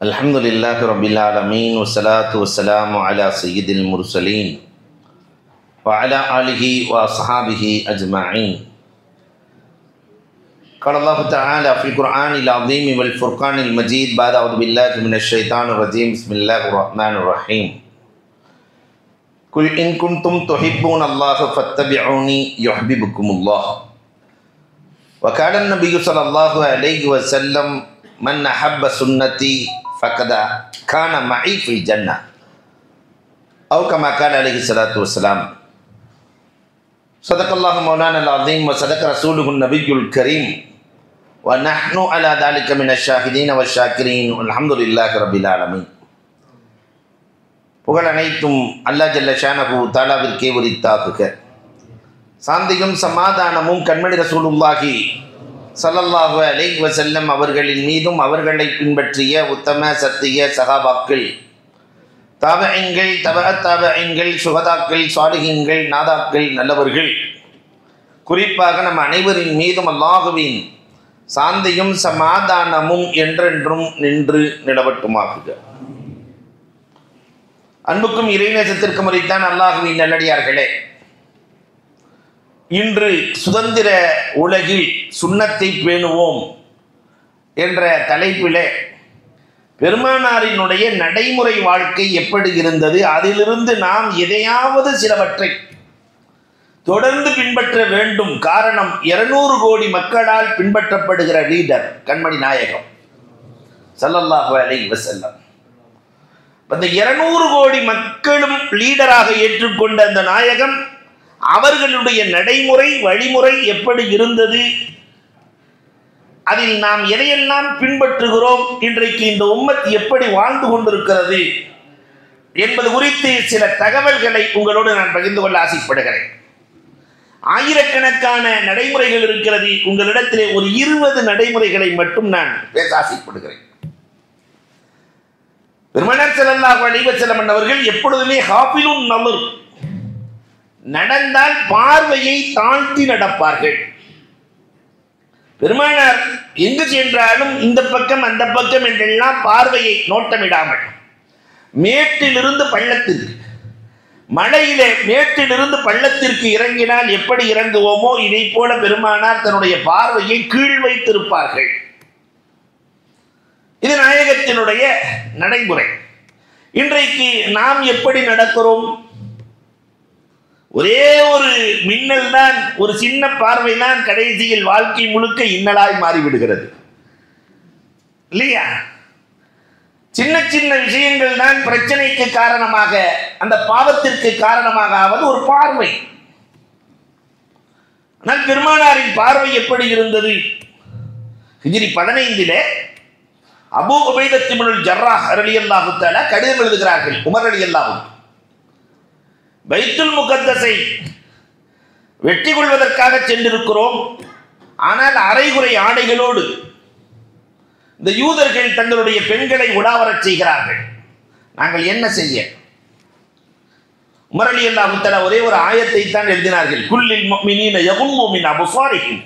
அல்ஹம்துலில்லாஹி ரப்பில் ஆலமீன் வஸ்ஸலாத்து வஸ்ஸலாமு அலா சய்யிதில் முர்சலீன் வ அலா ஆலிஹி வ அஸ்ஹாபிஹி அஜ்மஈன். قال الله تعالى في القرآن العظيم والفرقان المجيد بعد أعوذ بالله من الشيطان الرجيم بسم الله الرحمن الرحيم قل إن كنتم تحبون الله فاتبعوني يحببكم الله وقال النبي صلى الله عليه وسلم من أحب سنتي فقد كان معي في الجنة أو كما قال عليه الصلاة والسلام. صدق الله مولانا العظيم وصدق رسوله النبي الكريم ونحن على ذلك من الشاهدين والشاكرين والحمد لله رب العالمين. புகழ் அனைத்தும் அல்லாஹ் ஜல்ல ஷானஹு தஆலாவிற்கே உரித்தாகுக. சாந்தியும் சமாதானமும் கண்மணி ரசூலுல்லாஹி ஸல்லல்லாஹு அலைஹி வஸல்லம் அவர்களின் மீதும் அவர்களை பின்பற்றிய உத்தம சத்திய சஹாபாக்கள், தாபஈன்கள், தபஅத் தாபஈன்கள், சுஹதாக்கள், சாலிஹீன்கள், நாதாக்கள், நல்லவர்கள், குறிப்பாக நம் அனைவரின் மீதும் அல்லாஹுவின் சாந்தியும் சமாதானமும் என்றென்றும் நின்று நிலவட்டுமாகுக. அன்புக்கும் இறைநேசத்திற்கும் உரித்தான் அல்லாஹுவின் நல்லடியார்களே, இன்று சுதந்திர உலகில் சுன்னத்தை பேணுவோம் என்ற தலைப்பிலே பெருமானாரினுடைய நடைமுறை வாழ்க்கை எப்படி இருந்தது, அதிலிருந்து நாம் எதையாவது சிலவற்றை தொடர்ந்து பின்பற்ற வேண்டும். காரணம், 200 கோடி மக்களால் பின்பற்றப்படுகிற லீடர் கண்மணி நாயகம் ஸல்லல்லாஹு அலைஹி வஸல்லம். அந்த 200 கோடி மக்களும் லீடராக ஏற்றுக்கொண்ட அந்த நாயகம், அவர்களுடைய நடைமுறை வழிமுறை எப்படி இருந்தது, அதில் நாம் எதையெல்லாம் பின்பற்றுகிறோம், இன்றைக்கு இந்த உம்மத் எப்படி வாழ்ந்து கொண்டிருக்கிறது என்பது குறித்து சில தகவல்களை உங்களோடு நான் பகிர்ந்து கொள்ள ஆசைப்படுகிறேன். ஆயிரக்கணக்கான நடைமுறைகள் இருக்கிறது, உங்களிடத்திலே ஒரு 20 நடைமுறைகளை மட்டும் நான் பேச ஆசைப்படுகிறேன். பெருமானார் ஸல்லல்லாஹு அலைஹி வஸல்லம் அவர்கள் எப்பொழுதுமே ஹாஃபிலுன் நظர், நடந்தால் பார்வையை தாழ்த்தி நடப்பார்கள். பெருமானார் எங்கு சென்றாலும் இந்த பக்கம் அந்த பக்கம் என்றெல்லாம் பார்வையை நோட்டமிடாமல், மேட்டிலிருந்து பள்ளத்திற்கு, மலையிலே மேட்டிலிருந்து பள்ளத்திற்கு இறங்கினால் எப்படி இறங்குவோமோ இதை போல பெருமானார் தன்னுடைய பார்வையை கீழ் வைத்திருப்பார்கள். இது நாயகத்தினுடைய நடைமுறை. இன்றைக்கு நாம் எப்படி நடக்கிறோம்? ஒரே ஒரு மின்னல் தான், ஒரு சின்ன பார்வை தான் கடைசியில் வாழ்க்கை முழுக்க இன்னலாய் மாறிவிடுகிறது இல்லையா? சின்ன சின்ன விஷயங்கள் தான் பிரச்சனைக்கு காரணமாக, அந்த பாவத்திற்கு காரணமாக ஆவது ஒரு பார்வை. ஆனால் பெருமானாரின் பார்வை எப்படி இருந்தது? ஹிஜ்ரி 15 அபூ உபைதா இப்னுல் ஜர்ராஹ் ரலியல்லாஹு தஆலா கடிதம் எழுதுகிறார்கள் உமர் ரலியல்லாஹு. பைத்துல் முகத்தஸை வெற்றி கொள்வதற்காக சென்றிருக்கிறோம், ஆனால் அரைகுறை ஆடைகளோடு இந்த யூதர்கள் தங்களுடைய பெண்களை உலாவரச் செய்கிறார்கள். நாங்கள் என்ன செய்ய? உமர் ரலியல்லாஹு தஆலா ஒரே ஒரு ஆயத்தை தான் எழுதினார்கள். குல்லில் முஃமினீன யகுல்லு மின் அப்சாரிஹிம்.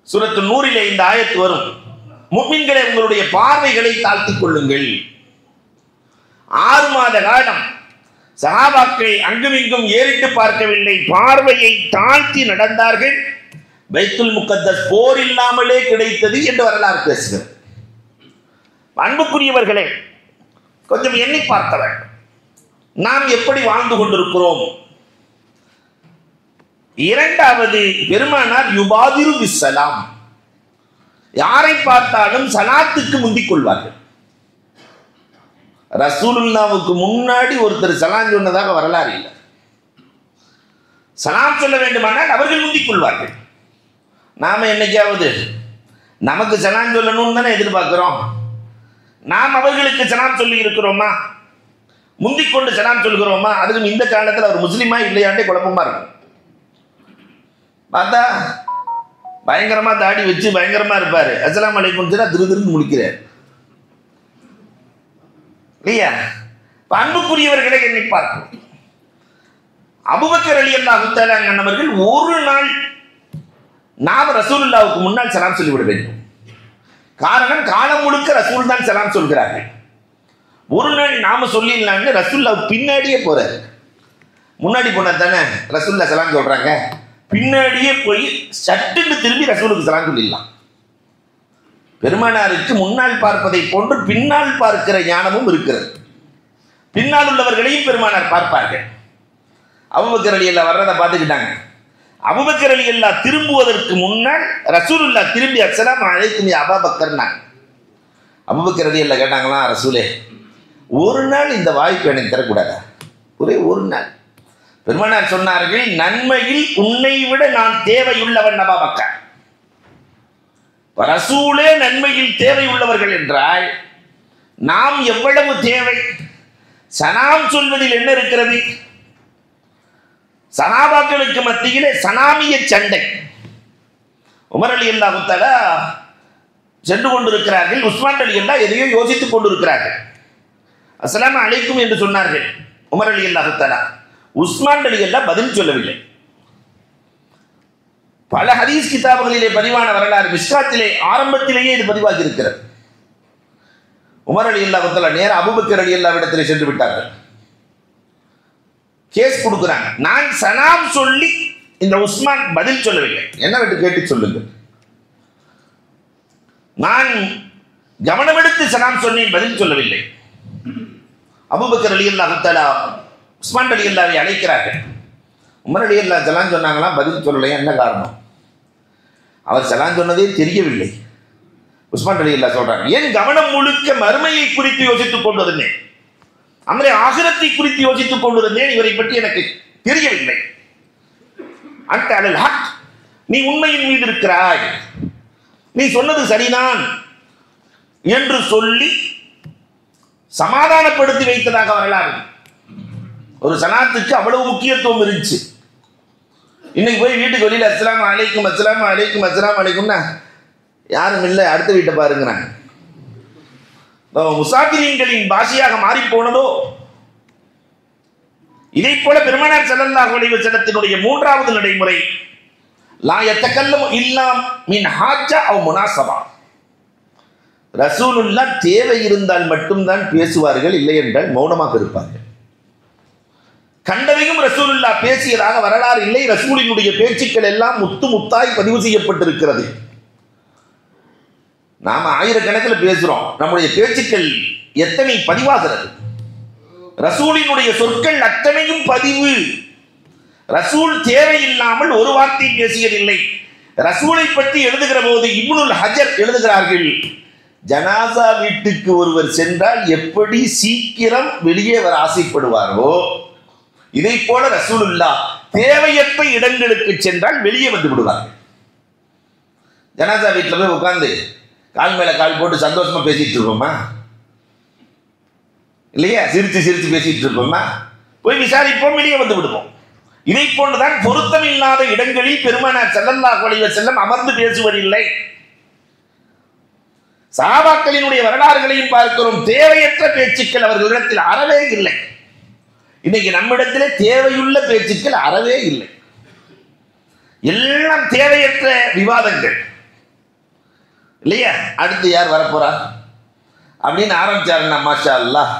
சூரத்து நூரிலே இந்த ஆயத்து வரும். முஃமின்களே, உங்களுடைய பார்வைகளை தாழ்த்திக் கொள்ளுங்கள். 6 மாத காலம் சஹாபாக்கள் அங்குமிங்கும் ஏறிட்டு பார்க்கவில்லை, பார்வையை தாழ்த்தி நடந்தார்கள். பைத்துல் முகத்தஸ் போர் இல்லாமலே கிடைத்தது என்று வரலாறு பேசுகிறது. அன்புக்குரியவர்களே, கொஞ்சம் எண்ணி பார்க்க வேண்டும், நாம் எப்படி வாழ்ந்து கொண்டிருக்கிறோம். இரண்டாவது, பெருமானார் யுபாதிரு பிஸ்ஸலாம், யாரை பார்த்தாலும் சலாத்துக்கு முந்திக் கொள்வார்கள். ரசூலுல்லாவுக்கு முன்னாடி ஒருத்தர் சலாம் சொன்னதாக வரலாறு இல்லை. சலாம் சொல்ல வேண்டுமானால் அவர்கள் முந்திக் கொள்வார்கள். நாம என்னைக்காவது நமக்கு சலாம் சொல்லணும்னு தானே எதிர்பார்க்கிறோம். நாம் அவர்களுக்கு சலாம் சொல்லி இருக்கிறோமா? முந்திக் கொண்டு சலாம் சொல்கிறோமா? அதுவும் இந்த காலத்தில் அவர் முஸ்லீமா இல்லையாண்டே குழப்பமா இருக்கும். பார்த்தா பயங்கரமா தாடி வச்சு பயங்கரமா இருப்பாரு, அஸ்ஸலாமு அலைக்கும் திருன்னு முடிக்கிறார் இல்லையா? அன்புக்குரியவர்களை எண்ணி பார்க்கும். அபூபக்கர் ரலியல்லாஹு தஆலா அவர்கள் ஒரு நாள் நாம் ரசூலுல்லாஹ்வுக்கு முன்னால் சலாம் சொல்லிவிட வேண்டும். காரணம், காலம் முழுக்க ரசூல் தான் சலாம் சொல்கிறார்கள். ஒரு நாள் நாம சொல்லிடலான்னு ரசூல்லா பின்னாடியே போறாரு. முன்னாடி போனா தானே ரசூல்லா சலாம் சொல்றாங்க, பின்னாடியே போய் சட்டுன்னு திரும்பி ரசூலுக்கு சலாம் சொல்லிடலாம். பெருமானாருக்கு முன்னால் பார்ப்பதை போன்று பின்னால் பார்க்கிற ஞானமும் இருக்கிறது. பின்னால் உள்ளவர்களையும் பெருமானார் பார்ப்பார்கள். அபூபக்கர் ரலியல்லாஹு வர்றதை பார்த்துக்கிட்டாங்க. அபூபக்கர் ரலியல்லாஹு திரும்புவதற்கு முன்னால் ரசூலுல்லாஹ் திரும்பி அஸ்ஸலாமு அலைக்கும் யா அபூபக்கர்னாங்க. அபூபக்கர் ரலியல்லாஹு கேட்டாங்களாம், ரசூலே ஒரு நாள் இந்த வாய்ப்பு எனக்கு தரக்கூடாதா? ஒரே ஒரு நாள். பெருமானார் சொன்னார்கள், நன்மையில் உன்னை விட நான் தேவையுள்ளவன் அபூபக்கர். ரசூலே நன்மையில் தேவையுள்ளவர்கள் என்றால் நாம் எவ்வளவு தேவை? சலாம் சொல்வதில் என்ன இருக்கிறது? சனாபாக்களுக்கு மத்தியிலே சனாமிய சண்டை. உமர் ரலியல்லாஹு தஆலா சென்று கொண்டிருக்கிறார்கள். உஸ்மான் ரலியல்லாஹு எதையோ யோசித்துக் கொண்டிருக்கிறார்கள். அஸ்ஸலாமு அலைக்கும் என்று சொன்னார்கள் உமர் ரலியல்லாஹு தஆலா. உஸ்மான் ரலியல்லாஹு பதில் சொல்லவில்லை. பல ஹதீஸ் கிதாபுகளிலே பதிவான வரலாறு, மிஷ்காத்திலே ஆரம்பத்திலேயே இது பதிவாகி இருக்கிறது. உமர் ரலியல்லாஹு தஆலா நேர அபூபக்கர் ரலியல்லாஹு இடத்திலே சென்று விட்டார்கள். கேஸ் கொடுக்குறாங்க, நான் சலாம் சொல்லி இந்த உஸ்மான் பதில் சொல்லவில்லை, என்ன விட்டு கேட்டு சொல்லுங்கள். நான் கவனமெடுத்து சலாம் சொன்னேன், பதில் சொல்லவில்லை. அபூபக்கர் ரலியல்லாஹு தஆலா உஸ்மான் ரலியல்லாஹுவை அழைக்கிறார்கள். உமர் ரலியல்லாஹு சலாம் சொன்னாங்களாம், பதில் சொல்லலையா, என்ன காரணம்? அவர் சலாம் சொன்னதே தெரியவில்லை. உஸ்மான் ரலியல்லாஹு சொல்றாங்க, என் கவனம் முழுக்க மறுமையை குறித்து யோசித்துக் கொண்டிருந்தேன், அங்கே ஆகிரத்தை குறித்து யோசித்துக் கொண்டிருந்தேன், இவரை பற்றி எனக்கு தெரியவில்லை. அன்ட அலல் ஹக், நீ உண்மையின் மீது இருக்கிறாய், நீ சொன்னது சரிதான் என்று சொல்லி சமாதானப்படுத்தி வைத்ததாக வரலாறு. ஒரு சலாத்துக்கு அவ்வளவு முக்கியத்துவம் இருந்துச்சு. இன்னைக்கு போய் வீட்டுக்கு வெளியில் அஸ்ஸலாமு அலைக்கும் அஸ்ஸலாமு அலைக்கும் அஸ்ஸலாமு அலைக்கும்னா யாரும் இல்லை, அடுத்த வீட்டை பாருங்கிறாங்க. முசாஃபிரீன்களின் பாஷையாக மாறி போனதோ. இதை போல பெருமானார் ஸல்லல்லாஹு அலைஹி வஸல்லத்தினுடைய மூன்றாவது நடைமுறை, லா யத்தகல்லமு இல்லா மின் ஹாஜா அவ் முனாசபா. ரசூலுல்லாஹ் தேவை இருந்தால் மட்டும்தான் பேசுவார்கள், இல்லை என்றால் மௌனமாக இருப்பார்கள். கண்டதையும் ரசூலுல்லாஹ் பேசியதாக வரலாறு இல்லை. ரசூலினுடைய பேச்சுக்கள் எல்லாம் முத்து முத்தாய் பதிவு செய்யப்பட்டிருக்கிறது. நாம ஆயிரக்கணக்கில் பேசுறோம், நம்முடைய பேச்சுக்கள் எத்தனை பதிவாகிறது? ரசூலினுடைய சொற்கள் அத்தனையும் பதிவு. ரசூல் தேவையில்லாமல் ஒரு வார்த்தை பேசியதில்லை. ரசூலை பற்றி எழுதுகிற போது இப்னுல் ஹஜர் எழுதுகிறார்கள், ஜனாசா வீட்டுக்கு ஒருவர் சென்றால் எப்படி சீக்கிரம் வெளியே வர ஆசைப்படுவாரோ, இதை போல ரசூலுல்லாஹ் தேவையற்ற இடங்களுக்கு சென்றால் வெளியே வந்து விடுவார்கள். ஜனாசா வீட்டில் போய் உட்கார்ந்து கால் மேல கால் போட்டு சந்தோஷமா பேசிட்டு இருப்போமா? இல்லையா? சிரித்து சிரித்து பேசிட்டு இருப்போமா? போய் விசாரிப்போம், வெளியே வந்து விடுவோம். இதை போன்றுதான் பொருத்தமில்லாத இடங்களில் பெருமானார் ஸல்லல்லாஹு அலைஹி வஸல்லம் அமர்ந்து பேசுவதில்லை. சஹாபாக்களினுடைய வரலாறுகளையும் பார்க்கிறோம், தேவையற்ற பேச்சுக்கள் அவர்களிடத்தில் அறவே இல்லை. இன்னைக்கு நம்மிடத்திலே தேவையுள்ள பேச்சுக்கள் அறவே இல்லை, எல்லாம் தேவையற்ற விவாதங்கள், இல்லையா? அடுத்து யார் வரப்போறா அப்படின்னு ஆரம்பிச்சாருன்னா மாஷா அல்லாஹ்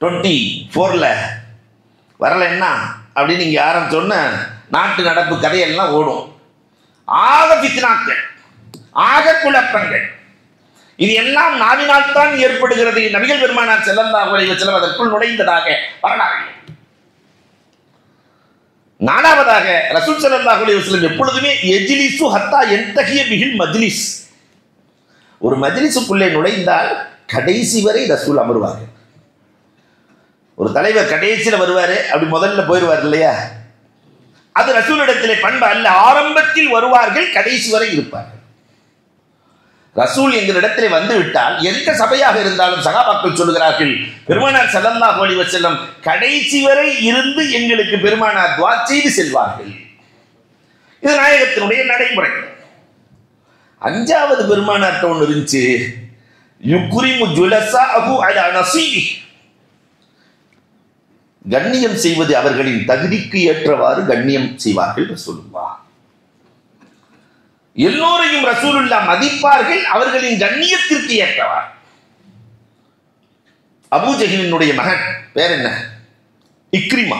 24ல் வரல என்ன அப்படின்னு இங்கே ஆரம்பிச்சோன்ன நாட்டு நடப்பு கதையெல்லாம் ஓடும். ஆக ஃபித்னாக்கள், ஆக குழப்பங்கள், இது எல்லாம் நாவினால் தான் ஏற்படுகிறது. நபிகள் பெருமானார் ஸல்லல்லாஹு அலைஹி வஸல்லம் அதற்குள் நுழைந்ததாக வரலாறு. நாலாவதாக ரசூல் ஸல்லல்லாஹு அலைஹி வஸல்லம் எப்பொழுதுமே எஜ்லிசு ஹத்தா யன்தஹிய பிஹில் மஜ்லிஸ். ஒரு மஜ்லிஸுக்குள்ளே நுழைந்தால் கடைசி வரை ரசூல் அமருவார்கள். ஒரு தலைவர் கடைசியில் வருவாரு, அப்படி முதல்ல போயிடுவார் இல்லையா? அது ரசூலிடத்திலே பண்பு அல்ல. ஆரம்பத்தில் வருவார்கள், கடைசி வரை இருப்பார்கள். ரசூல் எங்களிடத்திலே வந்து விட்டால் எந்த சபையாக இருந்தாலும் சகாபாக்கள் சொல்லுகிறார்கள், பெருமானார் ஸல்லல்லாஹு அலைஹி வஸல்லம் கடைசி வரை இருந்து எங்களுக்கு பெருமானார் துஆ செய்து செல்வார்கள். இது நாயகத்தினுடைய நடைமுறை. அஞ்சாவது பெருமானார்ட்ட ஒன்று இருந்துச்சு, யுக்ரிமு ஜுலஸாஹு அலா நஸீபி. கண்ணியம் செய்வது அவர்களின் தகுதிக்கு ஏற்றவாறு கண்ணியம் செய்வார்கள் ரசூலுல்லாஹ். எல்லோரையும் ரசூலுல்லாஹ் மதிப்பார்கள், அவர்களின் கண்ணியத்திற்கு ஏற்றவார். அபூஜஹிலினுடைய மகன் பேர் என்ன? இக்ரிமா.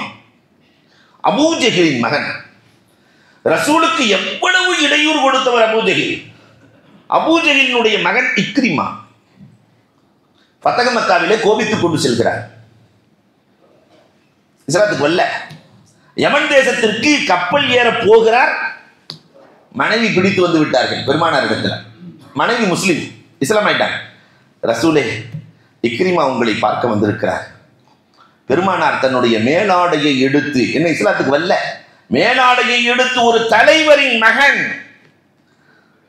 அபூஜஹிலின் மகன். ரசூலுக்கு எவ்வளவு இடையூறு கொடுத்தவர் அபூஜஹில். அபூஜஹிலினுடைய மகன் இக்ரிமா ஃபதஹ் மக்காவிலே கோபித்துக் கொண்டு செல்கிறார். இஸ்லாத்துக்கு வல்ல யமன் தேசத்திற்கு கப்பல் ஏற போகிறார். மனைவி பிடித்து வந்து விட்டார்கள் பெருமானார் இடத்துல. மனைவி முஸ்லிம், இஸ்லாம் ஆயிட்டாங்க. ரசூலே, இக்ரிமா உங்களை பார்க்க வந்திருக்கிறார். பெருமானார் தன்னுடைய மேலாடையை எடுத்து, என்ன இஸ்லாத்துக்கு வல்ல, மேலாடையை எடுத்து ஒரு தலைவரின் மகன்,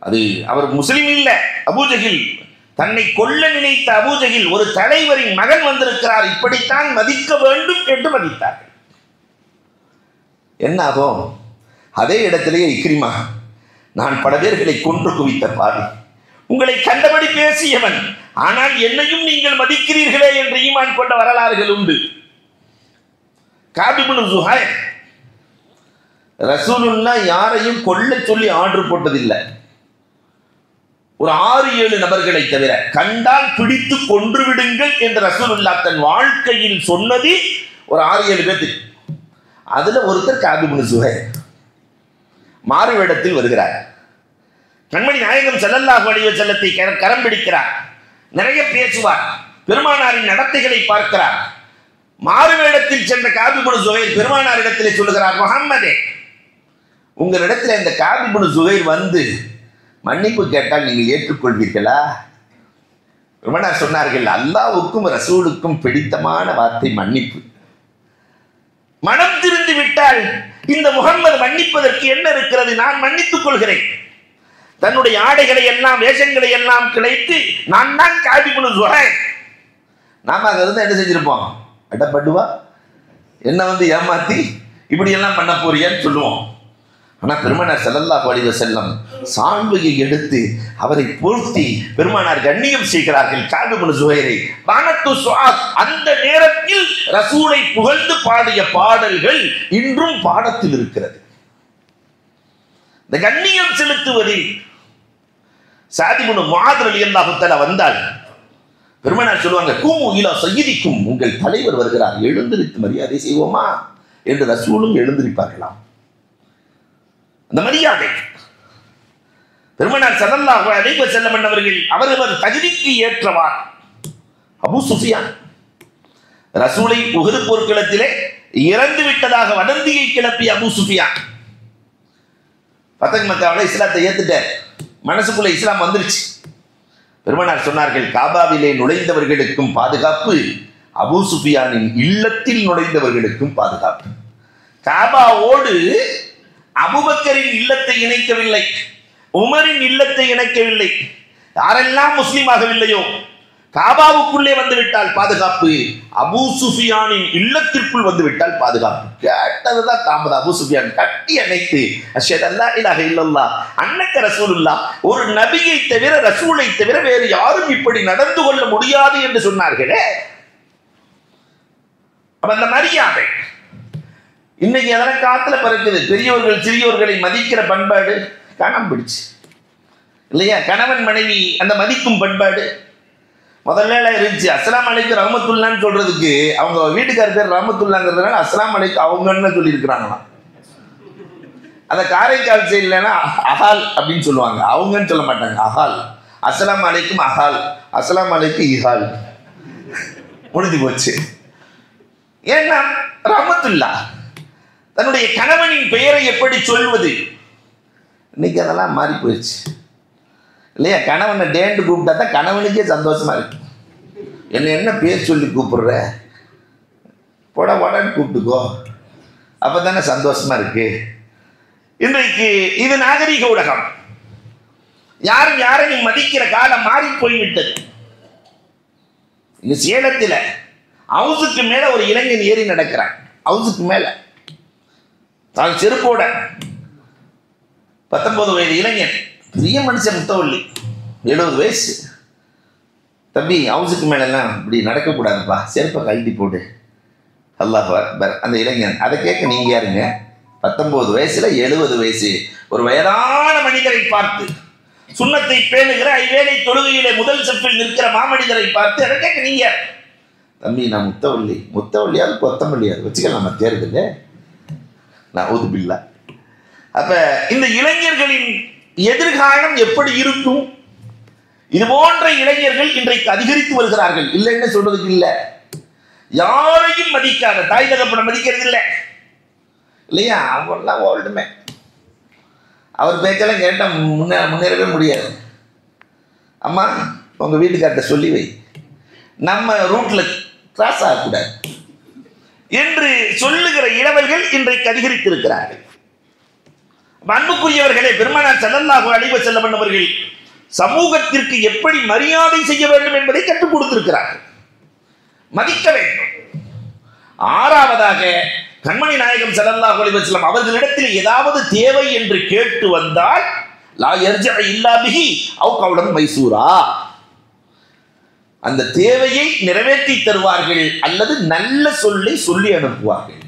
அது அவர் முஸ்லிம் இல்ல, அபூஜஹில், தன்னை கொல்ல நினைத்த அபூஜஹில், ஒரு தலைவரின் மகன் வந்திருக்கிறார், இப்படித்தான் மதிக்க வேண்டும் என்று மதித்தார்கள். என்ன ஆகும்? அதே இடத்திலேயே இக்ரிமா, நான் பல பேர்களை கொன்று குவித்த பாவி, உங்களை கண்டபடி பேசியவன், ஆனால் என்னையும் நீங்கள் மதிக்கிறீர்களே என்று ஈமான் கொண்ட வரலாறுகள் உண்டு. காப் இப்னு ஸுஹைர், ரசூலுல்லாஹ் யாரையும் கொல்ல சொல்லி ஆர்டர் போட்டதில்லை. ஒரு 6-7 நபர்களை தவிர கண்டால் பிடித்து கொன்று விடுங்கள் என்று ரசூலுல்லாஹ் தன் வாழ்க்கையில் சொன்னது ஒரு 6-7 பேர். அதுல ஒருத்தர் காப் இப்னு ஸுஹைர் மாறு வேடத்தில் வருகிறார். கண்மணி நாயகம் ஸல்லல்லாஹு அலைஹி வஸல்லத்தை கரம் பிடிக்கிறார். நிறைய பேசுவார். பெருமானாரின் நடத்தைகளை பார்க்கிறார். மாறு வேடத்தில் சென்ற காப் இப்னு ஸுஹைர் பெருமானார் இடத்திலே சொல்லுகிறார், முஹம்மதே, உங்களிடத்தில் இந்த காப் இப்னு ஸுஹைர் வந்து மன்னிப்பு கேட்டால் நீங்கள் ஏற்றுக்கொள்வீர்களா? பெருமானார் சொன்னார்கள், அல்லாஹ்வுக்கும் ரசூலுக்கும் பிடித்தமான வார்த்தை மன்னிப்பு. மனம் திருந்து விட்டால் இந்த முஹம்மது மன்னிப்பதற்கு என்ன இருக்கிறது? நான் மன்னித்துக் கொள்கிறேன். தன்னுடைய ஆடைகளை எல்லாம், வேஷங்களை எல்லாம் கிளைத்து, நான் தான் காப் இப்னு ஸுஹைர். நாம அங்க இருந்து என்ன செஞ்சிருப்போம்? அடப்படுவா, என்ன வந்து ஏமாத்தி இப்படி எல்லாம் பண்ண போறியான்னு சொல்லுவோம். ஆனா பெருமானார் ஸல்லல்லாஹு அலைஹி வஸல்லம் சால்வையை எடுத்து அவரை போர்த்தி பெருமானார் கண்ணியம் செய்கிறார்கள். காப் இப்னு ஸுஹைரை வானத்து ஸுஆத், அந்த நேரத்தில் ரசூலை புகழ்ந்து பாடிய பாடல்கள் இன்றும் பாடத்தில் இருக்கிறது. இந்த கண்ணியம் செலுத்துவதில் ஸஅத் இப்னு முஆத் ரலியல்லாஹு தஆலா வந்தால் பெருமானார் சொல்லுவாங்க, கூமு இலா சய்யிதிக்கும், உங்கள் தலைவர் வருகிறார், எழுந்திருத்து மரியாதை செய்வோமா என்று ரசூலும் எழுந்திருப்பார்களாம். அந்த மரியாதை பெருமானார் ஸல்லல்லாஹு அலைஹி வஸல்லம் அவர்கள் அவரவர் தகுதிக்கு ஏற்றவார். அபூ சுஃபியான் ரசூலை உஹது போர்க்களத்திலே இறந்து விட்டதாக வதந்தியை கிளப்பிய அபூ சுஃபியான் ஃபதஹ் மக்காவிலே இஸ்லாத்தை ஏத்துட்டார். மனசுக்குள்ள இஸ்லாம் வந்துருச்சு. பெருமானார் சொன்னார்கள், காபாவிலே நுழைந்தவர்களுக்கும் பாதுகாப்பு, அபூ சுஃபியானின் இல்லத்தில் நுழைந்தவர்களுக்கும் பாதுகாப்பு. காபாவோடு அபூபக்கரின் இல்லத்தை இணைக்கவில்லை, உமரின் இல்லத்தை இணைக்கவில்லை. யாரெல்லாம் முஸ்லீம் ஆகவில்லையோ காபாவுக்குள்ளே வந்துவிட்டால் பாதுகாப்பு, அபூ சுஃபியானின் இல்லத்திற்குள் வந்துவிட்டால் பாதுகாப்பு. கேட்டதுதான் தாமதம். அபூ சுஃபியான் கட்டி அணைத்து, அஷ்ஹது அல்லா இலாஹ இல்லல்லாஹ் அன்னக ரசூலுல்லாஹ், ஒரு நபியை தவிர, ரசூலை தவிர வேறு யாரும் இப்படி நடந்து கொள்ள முடியாது என்று சொன்னார்களே. அப்ப அந்த மரியாதை இன்னைக்கு எதன காத்துல பறக்குது. பெரியவர்கள் சிறியவர்களை மதிக்கிற பண்பாடு காணாம போயிடுச்சு இல்லையா? கணவன் மனைவி அந்த மதிக்கும் பண்பாடு முதல்ல இருந்துச்சு. அஸ்ஸலாமு அலைக்கும் ரஹ்மத்துல்லான்னு சொல்றதுக்கு அவங்க வீட்டுக்கார பேர் ரஹ்மத்துல்லாங்கிறதுனால அஸ்ஸலாமு அலைக்கும் அவங்கன்னு சொல்லி இருக்கிறாங்களாம். அந்த காரைக்கால் சைட்லன்னா அஹால் அப்படின்னு சொல்லுவாங்க, அவங்கன்னு சொல்ல மாட்டாங்க. அஹால், அஸ்ஸலாமு அலைக்கும் அஹால், அஸ்ஸலாமு அலைக்கும் இஹால், முடிஞ்சு போச்சு. ஏன்னா ரஹ்மத்துல்லா தன்னுடைய கணவனின் பெயரை எப்படி சொல்வது? இன்னைக்கு அதெல்லாம் மாறி போயிடுச்சு இல்லையா? கணவனை டேண்டு கூப்பிட்டா தான் கணவனுக்கே சந்தோஷமா இருக்கு. என்ன பேர் சொல்லி கூப்பிடுற, போட போடன்னு கூப்பிட்டுக்கோ, அப்பதானே சந்தோஷமா இருக்கு. இன்றைக்கு இது நாகரிக உலகம். யாரும் யாரையும் மதிக்கிற காலம் மாறி போய்விட்டது. இங்க சேலத்தில் ஹவுஸுக்கு மேல ஒரு இளைஞன் ஏறி நடக்கிறான். ஹவுஸுக்கு மேல தான் செருப்போட 19 வயது இளைஞன், பெரிய மனுஷன், முத்தவள்ளி, 70 வயசு. தம்பி, ஹவுஸுக்கு மேலெல்லாம் இப்படி நடக்கக்கூடாதுப்பா, செருப்பை கழட்டி போடு. அல்லாஹ் அக்பர். அந்த இளைஞன் அதை கேட்க நீங்க யாருங்க? 19 வயசுல 70 வயசு ஒரு வயதான மனிதரை பார்த்து, சுன்னத்தை பேணுகிற ஐவேளை தொழுகையிலே முதல் செப்பில் நிற்கிற மாமனிதரை பார்த்து அதை கேட்க, நீங்க தம்பி நான் முத்தவள்ளியாவது கொத்தமல்லியாவது வச்சுக்கலாம் தேர்தல் நான் ஊதுபில்லா. அப்ப இந்த இளைஞர்களின் எதிர்காலம் எப்படி இருக்கும்? இது போன்ற இளைஞர்கள் இன்றைக்கு அதிகரித்து வருகிறார்கள். இல்லைன்னு சொல்றதுக்கு இல்லை, யாரையும் மதிக்காத தாய் தகப்பனை மதிக்கிறது இல்லை இல்லையா? அவங்கெல்லாம் ஓல்டுமே, அவர் பேச்செல்லாம் கேட்டால் முன்னேறவே முடியாது. அம்மா உங்க வீட்டுக்கார்ட்ட சொல்லி வை, நம்ம ரூட்ல கிராஸ் ஆகக்கூடாது என்று சொல்லுகிற இளவல்கள் இன்றைக்கு அதிகரித்திருக்கிறார்கள். அன்புக்குரியவர்களே, பெருமானார் ஸல்லல்லாஹு அலைஹி வஸல்லம் அவர்கள் சமூகத்திற்கு எப்படி மரியாதை செய்ய வேண்டும் என்பதை கற்றுக் கொடுத்திருக்கிறார்கள். மதிக்க வேண்டும். 6வதாக கண்மணி நாயகம் ஸல்லல்லாஹு அலைஹி வஸல்லம் அவர்களிடத்தில் ஏதாவது தேவை என்று கேட்டு வந்தால் லா யர்ஜிஉ இல்லா பிஹி அவ் கௌலன் மைசூரா, அந்த தேவையை நிறைவேற்றி தருவார்கள் அல்லது நல்ல சொல்லை சொல்லி அனுப்புவார்கள்.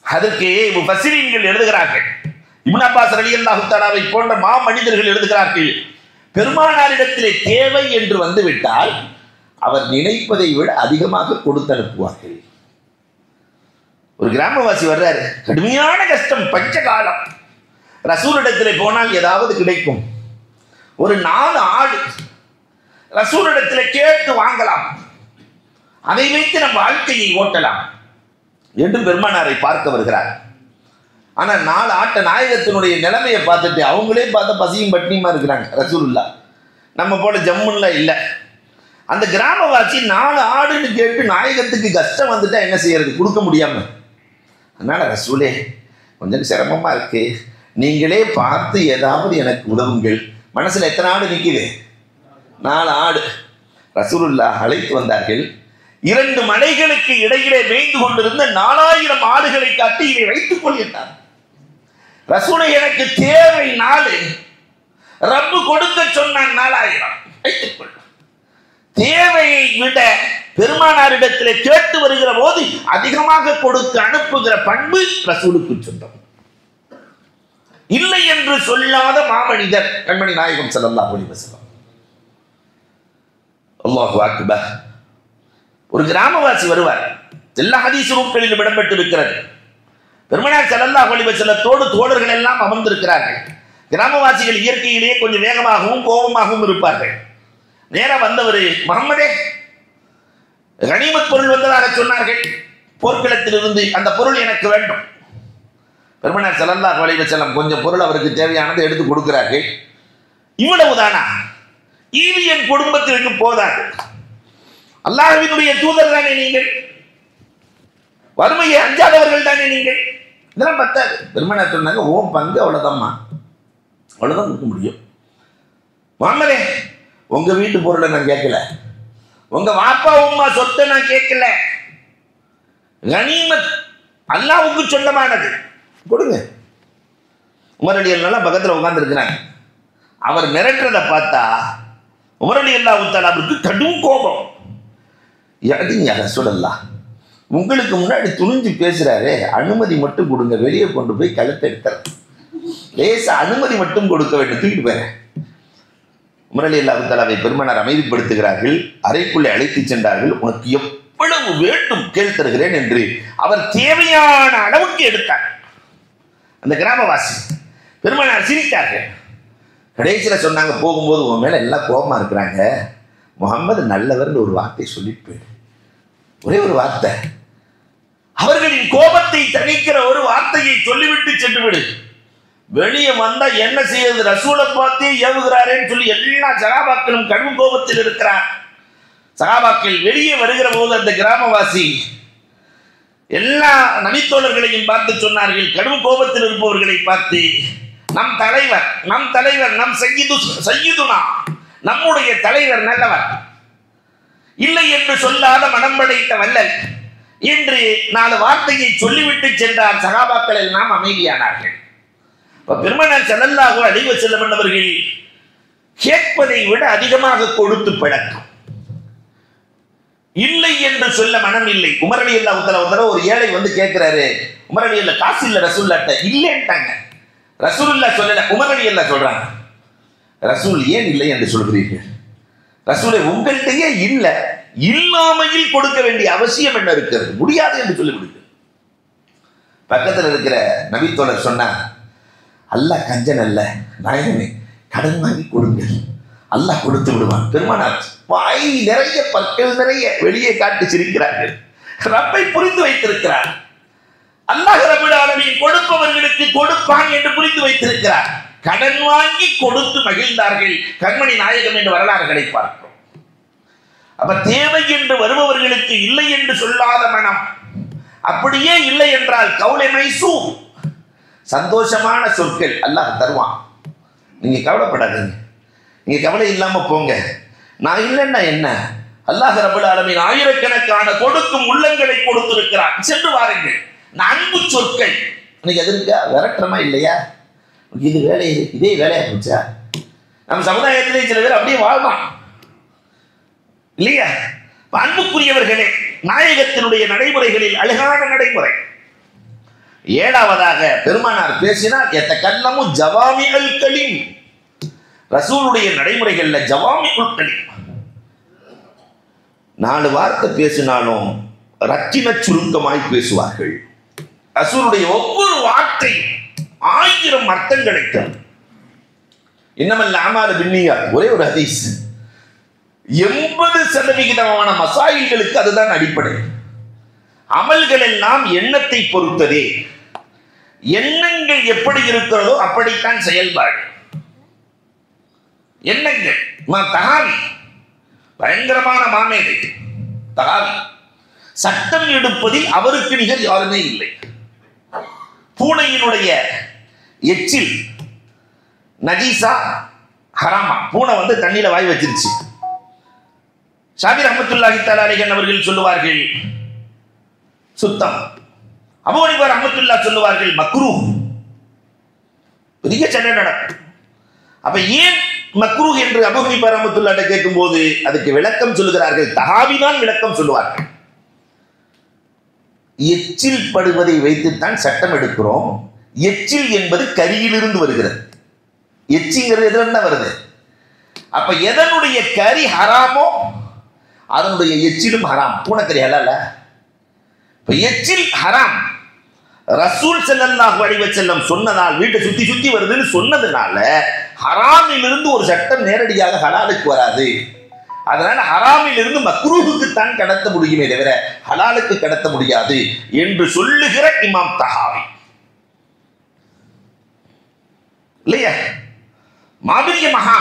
அதற்கு முஃபஸ்ஸிரீன்கள் எழுதுகிறார்கள், இப்னு அப்பாஸ் ரலியல்லாஹு தஆலாவை போன்ற மாமனிதர்கள் எழுதுகிறார்கள், பெருமானாரிடத்திலே தேவை என்று வந்துவிட்டால் அவர் நினைப்பதை விட அதிகமாக கொடுத்து அனுப்புவார்கள். ஒரு கிராமவாசி வர்றாரு, கடுமையான கஷ்டம், பஞ்ச காலம், ரசூலிடத்திலே போனால் ஏதாவது கிடைக்கும். ஒரு 4 ஆடு ரசூலிடத்திலே கேட்டு வாங்கலாம், அதை வைத்து நம் வாழ்க்கையை ஓட்டலாம் என்று பெருமானாரை பார்க்க வருகிறார். ஆனால் 4 ஆட்ட நாயகத்தினுடைய நிலைமையை பார்த்துட்டு அவங்களே பார்த்த பசியும் பட்டினியுமா இருக்கிறாங்க. ரசூலுல்லாஹ் நம்ம போல ஜம்முன்ல இல்லை. அந்த கிராமவாசி 4 ஆடுன்னு கேட்டு நாயகத்துக்கு கஷ்டம் வந்துட்டா என்ன செய்யறது? கொடுக்க முடியாம. அதனால ரசூலே கொஞ்சம் சிரமமா இருக்கு, நீங்களே பார்த்து ஏதாவது எனக்கு உதவுங்கள். மனசுல எத்தனை ஆடு நிற்குது? 4 ஆடு. ரசூலுல்லாஹ் அழைத்து வந்தார்கள். 2 மலைகளுக்கு இடையிலே மேய்ந்து கொண்டிருந்த 4000 ஆடுகளை காட்டி இதை வைத்துக் கொள்கிறார். ரசூலை எனக்கு தேவை 4, ரப்பு கொடுக்க சொன்னான் 4000, வைத்துக் கொள். தேவையை விட பெருமானாரிடத்திலே கேட்டு வருகிற போது அதிகமாக கொடுத்து அனுப்புகிற பண்பு ரசூலுக்கு சொந்தம். இல்லை என்று சொல்லாத மாமனிதர் கண்மணி நாயகம் ஸல்லல்லாஹு அலைஹி வஸல்லம். அல்லாஹு அக்பர். ஒரு கிராமவாசி வருவார், எல்லா ஹதீஸ் நூல்களிலும் இடம்பெற்றிருக்கிறது. பெருமானார் ஸல்லல்லாஹு அலைஹி வஸல்லத்தோடு தோழர்கள் எல்லாம் அமர்ந்திருக்கிறார்கள். கிராமவாசிகள் இயற்கையிலேயே கொஞ்சம் வேகமாகவும் கோபமாகவும் இருப்பார்கள். நேரம் வந்தவர், முகம்மதே கனிமத் பொருள் வந்ததாக சொன்னார்கள், போர்க்களத்தில் இருந்து அந்த பொருள் எனக்கு வேண்டும். பெருமானார் ஸல்லல்லாஹு அலைஹி வஸல்லம் கொஞ்சம் பொருள் அவருக்கு தேவையானதை எடுத்து கொடுக்கிறார்கள். இவ்வளவுதானா? ஈவி என் குடும்பத்திற்கு போதாது. அல்லாஹ்வினுடைய தூதர் தானே நீங்கள், வறுமையை அஞ்சாதவர்கள் தானே நீங்கள், இதெல்லாம் பத்தாது. பெருமானார் சொன்னாங்க, ஓம் பங்கு அவ்வளவுதான்மா, அவ்வளவுதான் கொடுக்க முடியும். முகம்மதே உங்க வீட்டு பொருளை நான் கேட்கல, உங்க வாப்பா உம்மா சொத்தை நான் கேட்கல, கனிமத் அல்லாஹ்வுக்கு சொந்தமானது கொடுங்க. உமர் ரலியல்லாஹு பக்கத்தில் உட்கார்ந்து இருக்கிறாங்க. அவர் மிரட்டுறதை பார்த்தா உமர் ரலியல்லாஹு தஆலாவுக்கு கடும் கோபம். யா ரசூலல்லாஹ், உங்களுக்கு முன்னாடி துணிஞ்சு பேசுறாரு, அனுமதி மட்டும் கொடுங்க, வெளியே கொண்டு போய் கழுத்தை எடுத்துறேன். லேச அனுமதி மட்டும் கொடுக்க வேண்டும், தூக்கிட்டு போறேன். உமர் ரலியல்லாஹு தஆலாவை பெருமானார் அமைதிப்படுத்துகிறார்கள், அறைக்குள்ளே அழைத்து சென்றார்கள். உனக்கு எவ்வளவு வேண்டும் கேள் தருகிறேன் என்று அவர் தேவையான அளவுக்கு எடுத்தார். அந்த கிராமவாசி பெருமானார் சிரித்தார்கள். கடைசியில் சொன்னாங்க, போகும்போது உன் மேல எல்லாம் கோபமா இருக்கிறாங்க, முகம்மது நல்லவர்னு ஒரு வார்த்தை சொல்லிட்டு போயிடு, ஒரே ஒரு வார்த்தை, அவர்களின் கோபத்தை தணிக்கிற ஒரு வார்த்தையை சொல்லிவிட்டு சென்று விடு. வெளியே வந்தா என்ன செய்யறது, ரசூலை பார்த்தே ஏவுகிறாரேன்னு சொல்லி எல்லா சகாபாக்களும் கடும் கோபத்தில் இருக்கிறார். சகாபாக்கள் வெளியே வருகிற போது அந்த கிராமவாசி எல்லா நபித்தோழர்களையும் பார்த்து சொன்னார்கள், கடும் கோபத்தில் இருப்பவர்களை பார்த்து, நம் தலைவர் நம் சையதுனா, நம்முடைய தலைவர் நல்லவர், இல்லை என்று சொல்லாத மனம் படைத்த வல்லல் என்று 4 வார்த்தையை சொல்லிவிட்டு சென்றார். சகாபாக்கள் எல்லாம் அமைதியானார்கள். பெருமானார் ஸல்லல்லாஹு அலைஹி வஸல்லம் அவர்கள் கேட்பதை விட அதிகமாக கொடுத்து பழக்கம். இல்லை என்று சொல்ல மனம் இல்லை. உமர் ரலியல்லாஹு தஆலா ஒரு தடவை ஒரு ஏழை வந்து கேட்கிறாரு, உமர் ரலியல்லாஹு காசு இல்ல ரசூலுல்லாஹ்ட்ட, இல்லைன்ட்டாங்க. ரசூலுல்லாஹ் சொல்லல, உமர் ரலியல்லாஹு சொல்றாங்க, ரசூல் ஏன் இல்லை என்று சொல்கிறீர்கள்? ரசூலே உங்கள்கிட்டயே இல்ல, இல்லாமையில் கொடுக்க வேண்டிய அவசியம் என்ன இருக்கிறது? முடியாது என்று சொல்லிவிடுங்க. பக்கத்தில் இருக்கிற நபித்தோழர் சொன்னார், அல்லாஹ் கஞ்சன் அல்ல நாயகமே, கடன் வாங்கி கொடுங்கள், அல்லாஹ் கொடுத்து விடுவான். பெருமானார் வாய் நிறைய பற்கள் நிறைய வெளியே காட்டி சிரிக்கிறார்கள். ரப்பை புரிந்து வைத்திருக்கிறார். அல்லாஹ் ரப்பல் ஆலமீன் கொடுப்பவர்களுக்கு கொடுப்பான் என்று புரிந்து வைத்திருக்கிறார். கடன் வாங்கி கொடுத்து மகிழ்ந்தார்கள் கண்மணி நாயகம் என்று வரலாறுகளை பார்க்கிறோம். அப்ப தேவை என்று வருபவர்களுக்கு இல்லை என்று சொல்லாத மனம், அப்படியே இல்லை என்றால் கவுலை மைசூ, சந்தோஷமான சொற்கள் அல்லாஹ் தருவான். நீங்க கவலைப்படாதீங்க, நீங்க கவலை இல்லாம போங்க, நான் இல்லைன்னா என்ன, அல்லாஹ் ரப்பல் ஆலமீன் ஆயிரக்கணக்கான கொடுக்கும் உள்ளங்களை கொடுத்திருக்கிறார், சென்று வாருங்கள். அன்பு சொற்கள் இன்னைக்கு அது இருக்கா? விரட்டமா இல்லையா? இது வேலை, இதே வேலையா போச்சா? நம்ம சமுதாயத்திலே சில பேர் அப்படியே வாழ்வான் இல்லையா? அன்புக்குரியவர்களே, நாயகத்தினுடைய நடைமுறைகளில் அழகான நடைமுறை. ஏழாவதாக பெருமானார் பேசினார், எத்தகல்லமு ஜவாமிஉல் கலீம். ரசூலுடைய நடைமுறைகள்ல ஜவாமிஉல் கலீம், 4 வார்த்தை பேசினாலும் ரத்தின சுருக்கமாய் பேசுவார்கள். ரசூலுடைய ஒவ்வொரு வார்த்தை 1000 அர்த்தங்களை தரும். இன்னமல் அமாலு பின்னியாத், ஒரே ஒரு ஹதீஸ், 80% மசாயில்களுக்கு அதுதான் அடிப்படை. அமல்கள் எல்லாம் எண்ணத்தை பொறுத்ததே. எண்ணங்கள் எப்படி இருக்கிறதோ அப்படித்தான் செயல்பாடு. எண்ணங்கள். தகாவி பயங்கரமான மாமேதை தகாவி, சட்டம் எடுப்பதில் அவருக்கு நிகர் யாருமே இல்லை. பூனையினுடைய எச்சில் நஜீசா ஹராமா, பூனை வந்து தண்ணியில வாய் வச்சிருச்சு. ஷாபி ரஹ்மத்துல்லாஹி தஆலா அலைஹி அவர்கள் சொல்லுவார்கள் சுத்தம். அபூ ஹனீஃபா ரஹ்மத்துல்லாஹ் சொல்லுவார்கள் மக்ரூஹ். பெரிய சண்டை நடக்கும். அப்ப ஏன் மக்ரூஹ் என்று அபூ ஹனீஃபா ரஹ்மத்துல்லாஹ் கேட்கும்போது அதுக்கு விளக்கம் சொல்லுகிறார்கள், தஹாவிதான் விளக்கம் சொல்லுவார்கள். எச்சில் படுவதை வைத்துத்தான் சட்டம் எடுக்கிறோம். எச்சில் என்பது கரியிலிருந்து வருகிறது. எச்சிங்கிறது எதுல வருது? அப்ப எதனுடைய கரி ஹராமோ அதனுடைய எச்சிலும் ஹராம். பூனைக்கறி ஹலால. இப்ப எச்சில் ஹராம். ரசூல் ஸல்லல்லாஹு அலைஹி வஸல்லம் சொன்னதால், வீட்டை சுத்தி சுத்தி வருதுன்னு சொன்னதுனால ஹராமில் இருந்து ஒரு சட்டம் நேரடியாக ஹலாலுக்கு வராது. அதனால ஹராமில் இருந்து மக்ரூஹுக்கு தான் கடத்த முடியுமே தவிர ஹலாலுக்கு கடத்த முடியாது என்று சொல்லுகிற இமாம் தஹாவி இல்லையா? மாபிரிய மகா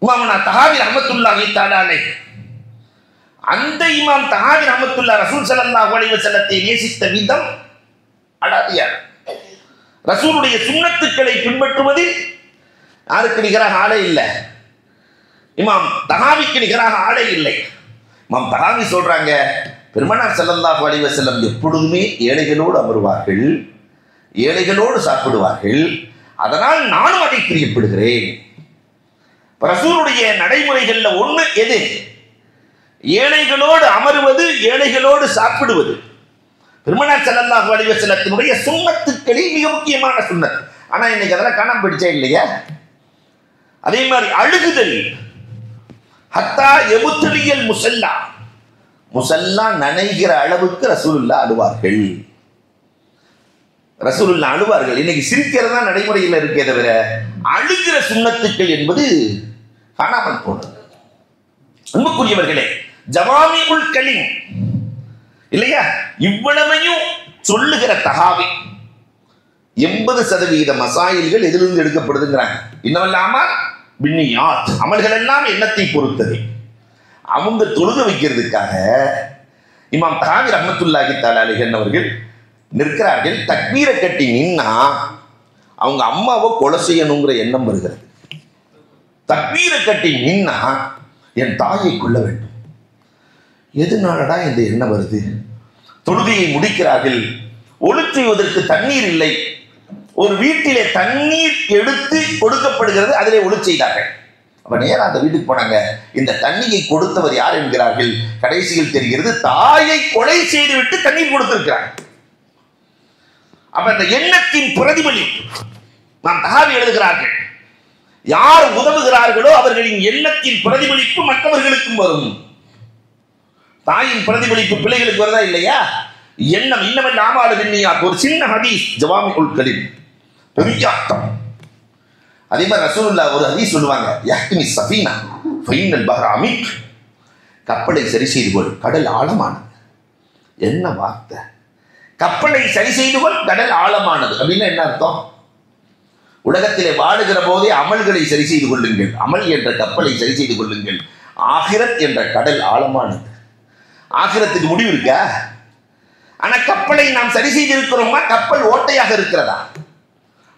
இமாம் தஹாவி ரஹ்மத்துல்லாஹி தஆலா அலைஹி, அந்த இமாம் தஹாவி ரஹ்மத்துல்லாஹி ரசூல் ஸல்லல்லாஹு அலைஹி வஸல்லத்தை நேசித்த விதம் அடாதியார். ரசூலுடைய சுன்னத்துக்களை பின்பற்றுவதில் யாருக்கு நிகராக ஆளே இல்லை. இமாம் தஹாவிக்கு நிகராக ஆளே இல்லை. இமாம் தஹாவி சொல்றாங்க, பெருமானார் ஸல்லல்லாஹு அலைஹி வஸல்லம் எப்பொழுதுமே ஏழைகளோடு அமருவார்கள், ஏழைகளோடு சாப்பிடுவார்கள், அதனால் நானும் அதை பிரியப்படுகிறேன். ரசூலுடைய நடைமுறைகள்ல ஒண்ணு எது? ஏழைகளோடு அமருவது, ஏழைகளோடு சாப்பிடுவது. பெருமானார் ஸல்லல்லாஹு அலைஹி வஸல்லத்தினுடைய சுன்னத்துக்களில் மிக முக்கியமான சுன்னத். ஆனா இன்னைக்கு அதெல்லாம் காணாம போயிடுச்சே இல்லையா? அதே மாதிரி அழுகுதல், ஹத்தா எபுத்தலியல் முசல்லா, முசல்லா நனைகிற அளவுக்கு ரசூலுல்லாஹ் அழுவார்கள். ரசூலுல்லாஹ் அழுவார்கள். இன்னைக்கு சிரிக்கிறதா நடைமுறையில் இருக்கே தவிர அழுகிற சுன்னத்துக்கள் என்பது காணாமல் போனது. அன்புக்குரியவர்களே, ஜவாமிஉல் கலீம் இல்லையா? இவ்வளவையும் சொல்லுகிற தஹாவி 80% மசாயில்கள் எதிலிருந்து எடுக்கப்படுதுங்கிறாங்க. இன்னமல்லாம பின்னியாத், அமல்கள் எல்லாம் எண்ணத்தை பொறுத்தது. அவங்க தொழுக வைக்கிறதுக்காக இமாம் தஹாவி ரஹ்மத்துல்லாஹி தஆலா அலைஹி அவர்கள் நிற்கிறார்கள். தக்பீரை கட்டி நின்னா அவங்க அம்மாவை கொலை செய்யணுங்கிற எண்ணம் வருகிறது. தக்பீரை கட்டி நின்னா என் தாயை கொள்ள வேண்டும். எதுனாலடா இந்த எண்ணம் வருது? தொழுகையை முடிக்கிறார்கள். ஒளி செய்வதற்கு தண்ணீர் இல்லை. ஒரு வீட்டிலே தண்ணீர் எடுத்து கொடுக்கப்படுகிறது, அதிலே ஒளி செய்தார்கள். அப்ப நேரா அந்த வீட்டுக்கு போனாங்க. இந்த தண்ணியை கொடுத்தவர் யார் என்கிறார்கள். கடைசியில் தெரிகிறது தாயை கொலை செய்துவிட்டு தண்ணீர் கொடுத்திருக்கிறார். அப்ப அந்த எண்ணத்தின் பிரதிபலிப்பு நாம் தகாவி எழுதுகிறார்கள். யார் உதவுகிறார்களோ அவர்களின் எண்ணத்தின் பிரதிபலிப்பு மற்றவர்களுக்கும் வரும். தாயின் பிரதிபலிப்பு பிள்ளைகளுக்கு வருதா இல்லையா? எண்ணம் இன்னவன் ஆமாடு விண்ணியா. ஒரு சின்ன ஹதீஸ் ஜவாமிஉல் கலீம், பெரிய அர்த்தம். அதே மாதிரி ரசூலுல்லாஹ் ஒரு ஹதீஸ் சொல்லுவாங்க, யஹ்மி ஸஃபீனா ஃபைனல் பஹ்ர அமீக். கப்பலை சரி செய்து கொள், கடல் ஆழமானது. என்ன வார்த்தை! கப்பலை சரி செய்து கொள், கடல் ஆழமானது அப்படின்னு என்ன அர்த்தம்? உலகத்திலே வாடுகிற போதே அமல்களை சரி செய்து கொள்ளுங்கள். அமல் என்ற கப்பலை சரி செய்து கொள்ளுங்கள். ஆகிரத் என்ற கடல் ஆழமானது. ஆகிரத்துக்கு முடிவு இருக்கா? ஆனா கப்பலை நாம் சரி செய்திருக்கிறோமா? கப்பல் ஓட்டையாக இருக்கிறதா?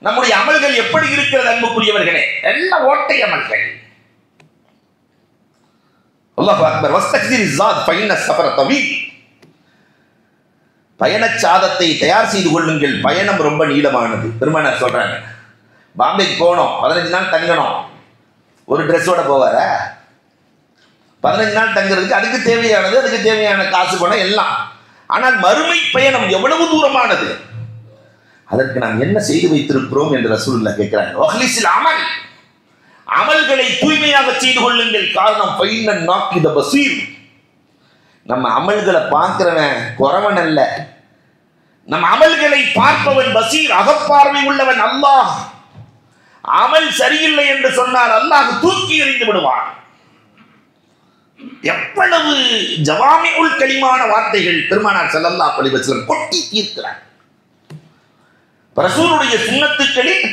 நம்முடைய அமல்கள் எப்படி இருக்கிறது அன்புக்குரியவர்களே? எல்லாம் ஓட்டை அமல்கள். அல்லாஹ் அக்பர். வஸ்தக்ஸிர் ஸாத் ஃபைன ஸஃபர தவீல். பயணச்சாதத்தை தயார் செய்து கொள்ளுங்கள், பயணம் ரொம்ப நீளமானது. பெருமானார் சொல்றாங்க, பாம்பேக்கு போகணும், 15 நாள் தங்கணும். ஒரு ட்ரெஸ்ஸோட போவார? 15 நாள் தங்குறதுக்கு அதுக்கு தேவையானது, அதுக்கு தேவையான காசு பணம் எல்லாம். ஆனால் மறுமை பயணம் எவ்வளவு தூரமானது, அதற்கு நாம் என்ன செய்து வைத்திருக்கிறோம் என்று ரசூலுல்லாஹ் கேட்கிறாங்க. வஹ்லிஸில் அமல், அமல்களை தூய்மையாக செய்து கொள்ளுங்கள். காரணம் ஃபைனன் நாக்கித பஸீர். நம்ம அமல்களை பார்க்கிறவன் குறவன் அல்ல, நம்ம அமல்களை பார்ப்பவன் பஸீர், அகப்பார்வை உள்ளவன் அல்லாஹ். அமல் சரியில்லை என்று சொன்னால் அல்லாஹ் தூக்கி எறிந்து விடுவான். எவ்வளவு ஜவாமிஉல் கலிமான வார்த்தைகள் பெருமானார் ஸல்லல்லாஹு அலைஹி வஸல்லம் கொட்டி தீர்க்கிறார். ரசூலுடைய சுன்னத்துக்களில்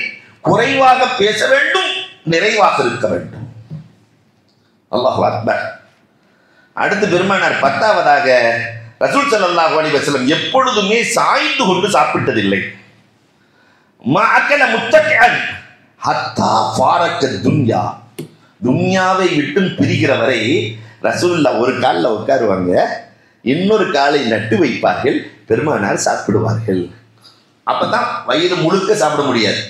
குறைவாக பேச வேண்டும், நிறைவாக இருக்க வேண்டும். அல்லாஹு அக்பர். அடுத்து பெருமானார் 10வதாக ரசூல் ஸல்லல்லாஹு அலைஹி வஸல்லம் எப்பொழுதுமே சாய்ந்து கொண்டு சாப்பிட்டதில்லை. மஅக்கல முத்தகிஅன் ஹத்தா ஃபாரக்க துன்யா. துன்யாவை விட்டு பிரிகிற வரை ரசூலுல்லாஹ் ஒரு காலில் உட்காருவாங்க, இன்னொரு காலை நட்டு வைப்பார்கள், பெருமானார் சாப்பிடுவார்கள். அப்பதான் வயிறு முழுக்க சாப்பிட முடியாது.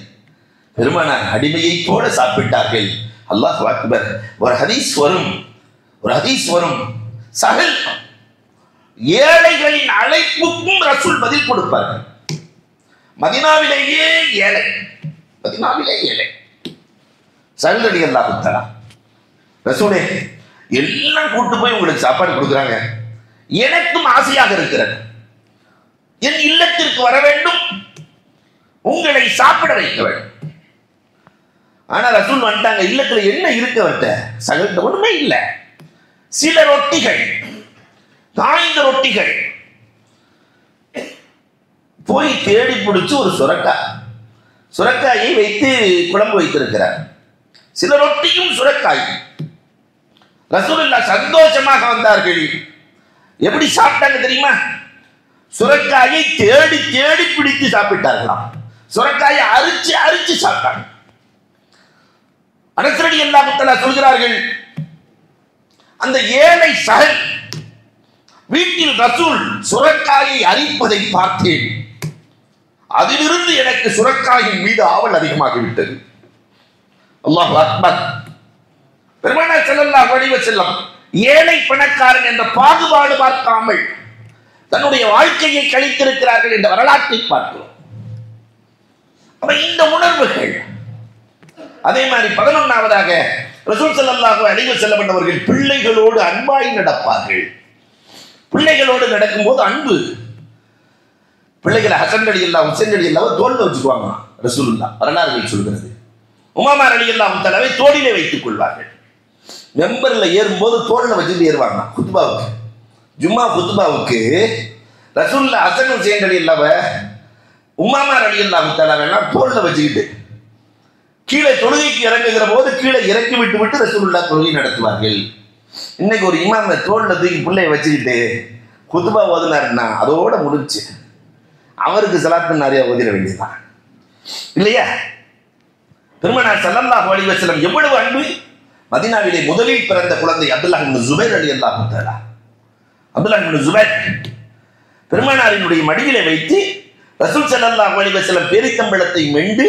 பெருமானார் அடிமையை போல சாப்பிட்டார்கள். அல்லாஹ் அக்பர். ஒரு ஹதீஸ் வரும், சஹல் ஏழைகளின் அழைப்புக்கும் ரசூல் பதில் கொடுப்பார்கள். மதீனாவிலேயே ஏழை, சஹல் ரலியல்லாஹு தஆலா, ரசூலே எல்லாம் கூட்டு போய் உங்களுக்கு சாப்பாடு கொடுக்குறாங்க, எனக்கும் ஆசையாக இருக்கிறது, என் இல்லத்திற்கு வர வேண்டும், உங்களை சாப்பிட வைக்க வேண்டும். ஆனா ரசூல் வந்துட்டாங்க, இல்லத்துல என்ன இருக்க வட்ட? சகல்கிட்ட ஒண்ணுமே இல்லை, சில ரொட்டிகள், காய்ந்த ரொட்டிகள். போய் தேடி பிடிச்சு ஒரு சுரக்காயை வைத்து குழம்பு வைத்திருக்கிறார். சில ரொட்டியும் சுரக்காய். ரசூலுல்லாஹ் சந்தோஷமாக வந்தார்கள். எப்படி சாப்பிட்டாங்க தெரியுமா? சுரக்காயை தேடி தேடி பிடித்து சாப்பிட்டார்களாம். சுரக்காயை அரிச்சு சாப்பிட்டாங்க. அனஸ் ரலியல்லாஹு தஆலா சொல்கிறார்கள், அந்த ஏழை சஹல் வீட்டில் ரசூல் சுரக்காயை அரிப்பதை பார்த்தேன். அதிலிருந்து எனக்கு சுரக்காயின் மீது ஆவல் அதிகமாகிவிட்டது. அல்லாஹ் அக்பர். பெருமானார் ஸல்லல்லாஹு அலைஹி வஸல்லம் ஏழை பணக்காரன் என்ற பாகுபாடு பார்க்காமல் தன்னுடைய வாழ்க்கையை கழித்திருக்கிறார்கள் என்ற வரலாற்றை பார்க்கிறோம். அப்ப இந்த உணர்வுகள். அதே மாதிரி 11வதாக ரசூல் ஸல்லல்லாஹு அலைஹி வஸல்லம் அவர்கள் பிள்ளைகளோடு அன்பாய் நடப்பார்கள். பிள்ளைகளோடு நடக்கும்போது அன்பு. பிள்ளைகளை ஹசன் ரலியல்லாஹு ஹுசைன் ரலியல்லாஹு தோளில் வச்சுக்குவாங்க ரசூலுல்லாஹ், வரலாறுகள் சொல்கிறது. உமாமா ரலியல்லாஹு தஆலாவை தோளிலே வைத்துக் கொள்வார்கள். மெம்பரில் ஏறும்போது தோளில் வச்சுட்டு ஏறுவாங்க. குத்பாவுக்கு, ஜும்மா குத்பாவுக்கு ரசூலுல்லாஹ் ஹசன் ஹுசைன் ரலியல்லாஹு உமாமா ரலியல்லாஹு தஆலாவெல்லாம் தோளில் வச்சுக்கிட்டு கீழே தொழுகைக்கு இறங்குகிற போது கீழே இறக்கி விட்டு ரசூலுல்லாஹ் தொழுகை நடத்துவார்கள். இன்னைக்கு ஒரு இமாம தோளில் தூக்கி பிள்ளைய வச்சுக்கிட்டு குத்பா ஓதுனாருன்னா அதோட முடிச்சு, அவருக்கு சலாத்து நிறைய ஓதிட வேண்டியதுதான் இல்லையா? பெருமானார் ஸல்லல்லாஹு அலைஹி வஸல்லம் எவ்வளவு அன்பு! மதீனாவிலே முதலில் பிறந்த குழந்தை அப்துல்லாஹ் இப்னு ஸுபைர் ரலியல்லாஹு தஆலா, அப்துல்லாஹ் இப்னு ஸுபைர் பெருமானாரினுடைய மடியிலே வைத்து ரசூல் ஸல்லல்லாஹு அலைஹி வஸல்லம் பேரித்தம்பழத்தை மெண்டு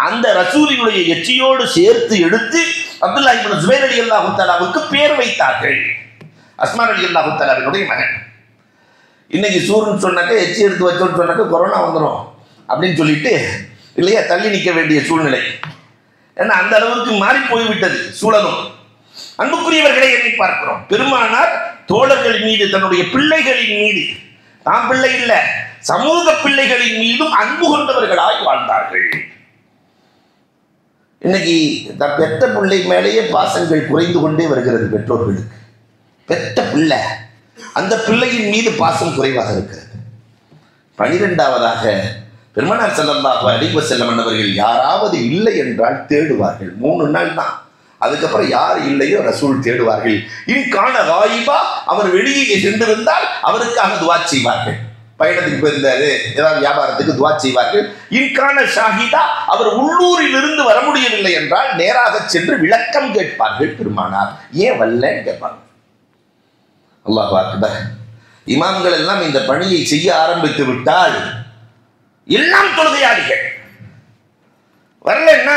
அந்த ரசூலினுடைய எச்சியோடு சேர்த்து எடுத்து அப்துல்லா இப்னு ஜுபைர் ரலியல்லாஹு தஆலாவுக்கு பேர் வைத்தார்கள். அஸ்மா ரலியல்லாஹு தஆலாவினுடைய மகன். இன்னைக்கு சூரன் சொன்னாக்க எச்சி எடுத்து வச்சோன்னு சொன்னாக்க கொரோனா வந்துடும் அப்படின்னு சொல்லிட்டு இல்லையா தள்ளி நிற்க வேண்டிய சூழ்நிலை. ஏன்னா அந்த அளவுக்கு மாறி போய்விட்டது சூழலும். அன்புக்குரியவர்களை எண்ணி பார்க்கிறோம், பெருமானார் தோழர்கள் மீது, தன்னுடைய பிள்ளைகளின் மீது, தாம் பிள்ளை இல்ல சமூக பிள்ளைகளின் மீதும் அன்பு கொண்டவர்களாய் வாழ்ந்தார்கள். இன்னைக்கு பெற்ற பிள்ளை மேலேயே பாசங்கள் குறைந்து கொண்டே வருகிறது பெற்றோர்களுக்கு. பெற்ற பிள்ளை, அந்த பிள்ளையின் மீது பாசம் குறைவாக இருக்கிறது. 12வதாக பெருமானார் ஸல்லல்லாஹு அலைஹி வஸல்லம் அவர்கள் யாராவது இல்லை என்றால் தேடுவார்கள். 3 நாள் தான், அதுக்கப்புறம் யார் இல்லையோ ரசூல் தேடுவார்கள். இன்கான காயிபா, அவர் வெளியே சென்றிருந்தால் அவருக்காக துவா செய்வார்கள். பயணத்துக்கு போயிருந்தாரு, ஏதாவது வியாபாரத்துக்கு துவா செய்வார்கள். இன்கான ஷாஹிதா, அவர் உள்ளூரில் இருந்து வர முடியவில்லை என்றால் நேராக சென்று விளக்கம் கேட்பார்கள். பெருமானார் ஏன் வரலன்னு கேட்பாங்க. அல்லாஹ் அக்பர். இமாம்கள் எல்லாம் இந்த பணியை செய்ய ஆரம்பித்து விட்டால் எல்லாம் தொழுகையாளிகள். வரலன்னா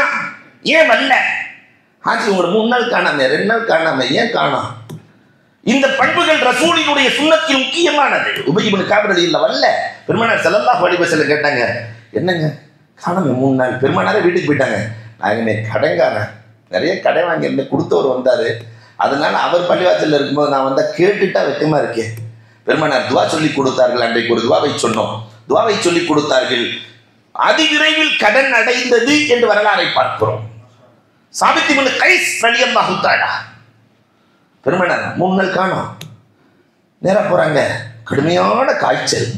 ஏன் வரல? ஆச்சு உங்களை 3 நாள் காணாம, 2 நாள் காணாம, ஏன் காணாம்? இந்த பண்புகள் ரசூலினுடைய சுன்னத்தில் முக்கியமானது. உபய் இப்னு கஅப் ரலியல்லாஹு வரல. பெருமானார் ஸல்லல்லாஹு அலைஹி வஸல்லம் கேட்டாங்க, என்னங்க காணாம 3 நாள்? பெருமானாரே வீட்டுக்கு போயிட்டாங்க. நாங்க கடைங்காரன், நிறைய கடை வாங்கியிருந்தேன், கொடுத்தவர் வந்தாரு, அதனால அவர் பள்ளிவாசல்ல இருக்கும்போது நான் வந்தா கேட்டுட்டா வெக்கமா இருக்கேன். பெருமானார் துவா சொல்லி கொடுத்தார்கள். அன்றைக்கு ஒரு துவாவை சொன்னோம், துவாவை சொல்லி கொடுத்தார்கள். அதிவிரைவில் கடன் அடைந்தது என்று வரலாறை பார்க்கிறோம். சாபித் இப்னு கைஸ் ரலியல்லாஹு தஆலா, பெருமானார் 3 நாள் காணோம், நேரா போறாங்க, கடுமையான காய்ச்சல்.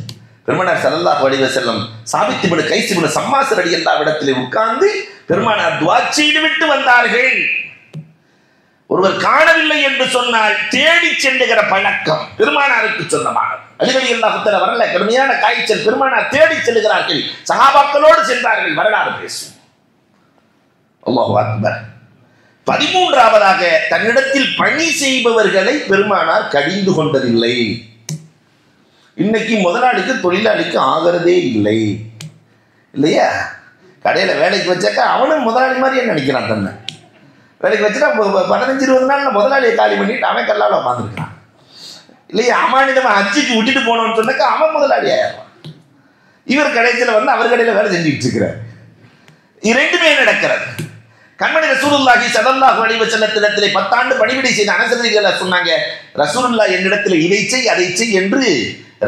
பெருமானார் ஸல்லல்லாஹு அலைஹி வஸல்லம் சாபித் இப்னு கைஸ் இப்னு சம்மாஸ் ரலியல்லாஹு இடத்திலே உட்கார்ந்து பெருமானார் துஆ செய்து விட்டு வந்தார்கள். ஒருவர் காணவில்லை என்று சொன்னால் தேடி செல்லுகிற பழக்கம் பெருமானாருக்கு சொந்தமானது. அலி ரலியல்லாஹு தஆலா வரல, கடுமையான காய்ச்சல், பெருமானார் தேடி செல்லுகிறார்கள், சஹாபாக்களோடு சென்றார்கள், வரலாறு பேசும். அல்லாஹு அக்பர். 13வதாக தன்னிடத்தில் பணி செய்பவர்களை பெருமானார் கடிந்து கொண்டதில்லை. இன்னைக்கு முதலாளிக்கு தொழிலாளிக்கு ஆகிறதே இல்லை, இல்லையா? கடையில வேலைக்கு வச்சாக்கா அவனும் முதலாளி மாதிரியே நினைக்கிறான். தன்னை வேலைக்கு வச்சுட்டா 15-20 நாள் முதலாளியை காலி பண்ணிட்டு அவன் கல்லால உட்காந்துருக்கான், இல்லையா? அமானிதமா ஹஜ்ஜுக்கு விட்டுட்டு போனோம்னு சொன்னாக்கா அவன் முதலாளி ஆயிடுறான். இவர் கடைசியில் வந்து அவர் கடையில் வேலை செஞ்சுட்டு இருக்கிறார். இரண்டுமே நடக்கிறது. கண்மணி ரசூலுல்லாஹி ஸல்லல்லாஹு அலைஹி வஸல்லத்திடத்திலே 10 ஆண்டு பணிவிடை செய்த அனஸ் ரலியல்லாஹு சொன்னாங்க, ரசூலுல்லாஹ் என்னிடத்தில் இதை செய் அதை செய் என்று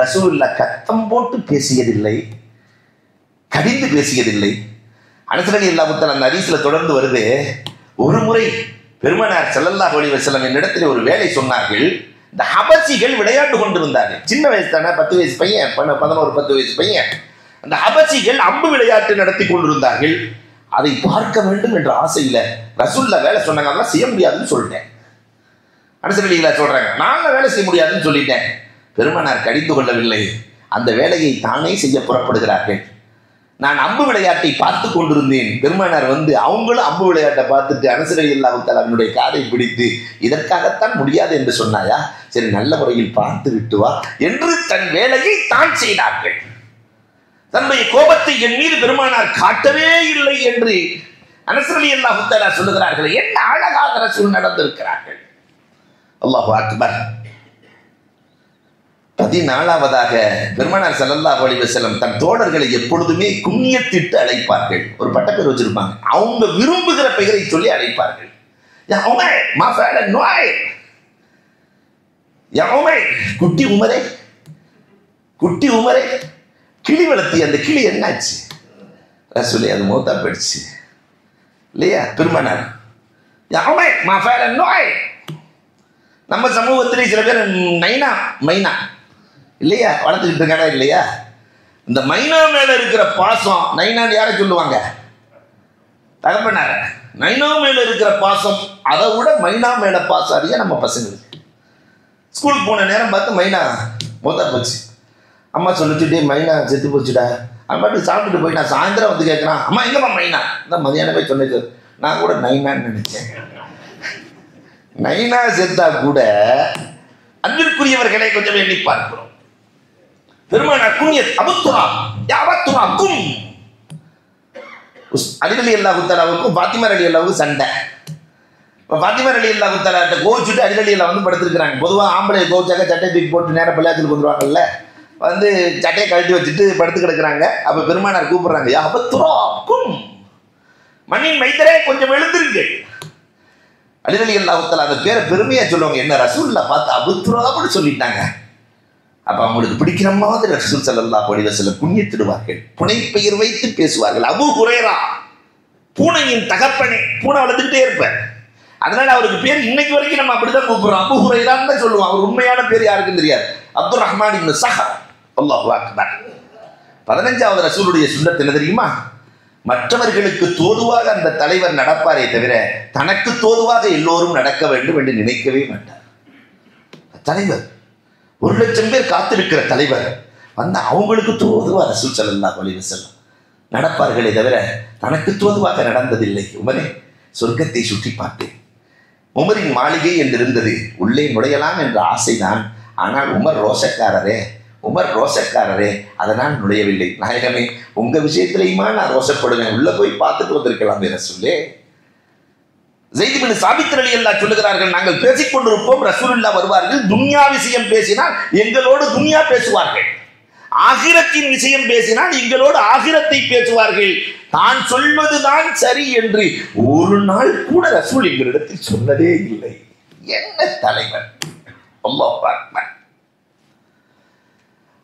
ரசூலுல்லாஹ் கத்தம் போட்டு பேசியதில்லை, கடிந்து பேசியதில்லை. அனஸ் ரலியல்லாஹு தஆலா அந்த ஹதீஸ்ல தொடர்ந்து வருது. ஒரு முறை பெருமானார் ஸல்லல்லாஹு அலைஹி வஸல்லம் என்னிடத்தில் ஒரு வேலை சொன்னார்கள். இந்த ஹபசிகள் விளையாண்டு கொண்டிருந்தார்கள். சின்ன வயசு தானே, 10 வயசு பையன், 11-10 வயசு பையன். அந்த ஹபசிகள் அம்பு விளையாட்டு நடத்தி கொண்டிருந்தார்கள். அதை பார்க்க வேண்டும் என்ற ஆசையில ரசூலுல்லாஹ் வேலை சொன்னாங்க, அதெல்லாம் செய்ய முடியாதுன்னு சொல்லிட்டேன். அனஸ் ரலியல்லாஹு சொல்றாங்க, நான் வேலை செய்ய முடியாதுன்னு சொல்லிட்டேன். பெருமானார் கடிந்து கொள்ளவில்லை, அந்த வேலையை தானே செய்ய புறப்படுகிறார்கள். நான் அம்பு விளையாட்டை பார்த்து கொண்டிருந்தேன். பெருமானார் வந்து அவங்களும் அம்பு விளையாட்டை பார்த்துட்டு அனஸ் ரலியல்லாஹு தஆலா அவனுடைய காதை பிடித்து, இதற்காகத்தான் முடியாது என்று சொன்னாயா, சரி நல்ல முறையில் பார்த்து விட்டு வா என்று தன் வேலையை தான் செய்தார்கள். தன்னுடைய கோபத்தை என் மீது பெருமானார் காட்டவே இல்லை என்று அனஸ் ரலியல்லாஹு தஆலா சொல்லுகிறார்கள். என்ன அழகாக ரசூல் நடந்திருக்கிறார்கள். அல்லாஹு அக்பர். 14வதாக பெருமானார் ஸல்லல்லாஹு அலைஹி வஸல்லம் தன் தோழர்களை எப்பொழுதுமே குன்னியத்திட்டு அழைப்பார்கள். ஒரு பட்டப்பேர் வச்சிருப்பாங்க, அவங்க விரும்புகிற பெயரை சொல்லி அழைப்பார்கள். யா உமர் மா ஃபஅல நுஐர், யா உமர் குட்டி உமரே, குட்டி உமரே. கிளி வளர்த்தி அந்த கிளி என்னாச்சு? ரசூலே அது மௌத்தா போயிடுச்சு, இல்லையா? பெருமானார் யா உமர் மா ஃபஅல நுஐர். நம்ம சமூகத்திலே சில பேர் நைனா மைனா இல்லையா வளர்த்துக்கிட்டு இருக்காடா, இல்லையா? இந்த மைனா மேல இருக்கிற பாசம், நைனான்னு யாரை சொல்லுவாங்க? தகப்பனார. நைனா மேல இருக்கிற பாசம் அதை விட மைனா மேல பாசம் அதிகம் நம்ம பசங்களுக்கு. ஸ்கூலுக்கு போன நேரம் பார்த்து மைனா மொத்தா போச்சு, அம்மா சொல்லிச்சுட்டே மைனா செத்து போச்சுடா. அவன் பாட்டு சாப்பிட்டுட்டு போயிட்டான். சாயந்தரம் வந்து கேட்குறான், அம்மா எங்கம்மா மைனா? தான் மதியானம் போய் சொன்னது, நான் கூட நைனான்னு நினைச்சேன். நைனா செத்தா கூட அன்பிற்குரியவர்களை கொஞ்சம் எண்ணி பார்க்கிறோம். பெருமானார் குன்யத் அபுத்துரா யாவத்துரா கும். அலி ரலியல்லாஹு தஆலாவுக்கும் ஃபாத்திமா ரலியல்லாஹுவுக்கும் சண்டை. ஃபாத்திமா ரலியல்லாஹு தஆலா கோவிச்சுட்டு அலி ரலியல்லாஹு வந்து படுத்துருக்காங்க. பொதுவாக ஆம்பளை கோவிச்சாக்க சட்டை தூக்கி போட்டு நேரம் பள்ளியாத்துக்கு வந்துருவாங்கல்ல, வந்து சட்டையை கழட்டி வச்சுட்டு படுத்து கிடக்குறாங்க. அப்போ பெருமானார் கூப்பிடுறாங்க, யா அபத்துராக்கும், மண்ணின் மைத்தரே கொஞ்சம் எழுந்திருங்க. அலி ரலியல்லாஹு தஆலா அந்த பேரை பெருமையாக சொல்லுவாங்க. என்ன ரசூலுல்லாஹ் பார்த்து அபுத்துராப்னு சொல்லிட்டாங்க. அப்போ அவங்களுக்கு பிடிக்கிற மாதிரி ரசூல் ஸல்லல்லாஹு அலைஹி வஸல்லம் புண்ணியத்திடுவார்கள், புனைப்பெயர் வைத்து பேசுவார்கள். அபூ ஹுரைரா, பூனையின் தகப்பனே. பூனை வளர்த்துக்கிட்டே இருப்பார், அதனால அவருக்கு பேர் இன்னைக்கு வரைக்கும் நம்ம அப்படிதான் கூப்பிடுறோம், அபூ ஹுரைரான்னு தான் சொல்லுவோம். அவர் உண்மையான பேர் யாருக்கும் தெரியாது. அப்துர் ரஹ்மான் இப்னு ஸஹர். அல்லாஹு அக்பர். 15வது ரசூலுடைய சுன்னத் என்ன தெரியுமா? மற்றவர்களுக்கு தோதுவாக அந்த தலைவர் நடப்பாரே தவிர தனக்கு தோதுவாக எல்லோரும் நடக்க வேண்டும் என்று நினைக்கவே மாட்டார். தலைவர் 1,00,000 பேர் காத்திருக்கிற தலைவர் வந்து அவங்களுக்கு தோதுவாக ரசூல் ஸல்லல்லாஹு அலைஹி வஸல்லம் நடப்பார்களே தவிர தனக்கு தோதுவாக நடந்ததில்லை. உமரே, சொர்க்கத்தை சுற்றி பார்த்தேன். உமரின் மாளிகை என்று இருந்தது, உள்ளே நுழையலாம் என்ற ஆசைதான். ஆனால் உமர் ரோஷக்காரரே, அதனால் நுழையவில்லை. நாயகமே, உங்க விஷயத்திலையுமா நான் ரோஷப்படுவேன், உள்ள போய் பார்த்துட்டு வந்திருக்கலாம் ரசூலே. ஸைத் இப்னு சாபித் ரலியல்லாஹு சொல்லுகிறார்கள், நாங்கள் பேசிக் கொண்டிருப்போம், ரசூலுல்லாஹ் வருவார்கள். துன்யா விஷயம் பேசினால் எங்களோடு துன்யா பேசுவார்கள், ஆகிரத்தின் விஷயம் பேசினால் எங்களோடு ஆகிரத்தை பேசுவார்கள். தான் சொல்வதுதான் சரி என்று ஒரு நாள் கூட ரசூல் எங்களிடத்தில் சொன்னதே இல்லை. என்ன தலைவர்! அல்லாஹ் அக்பர்.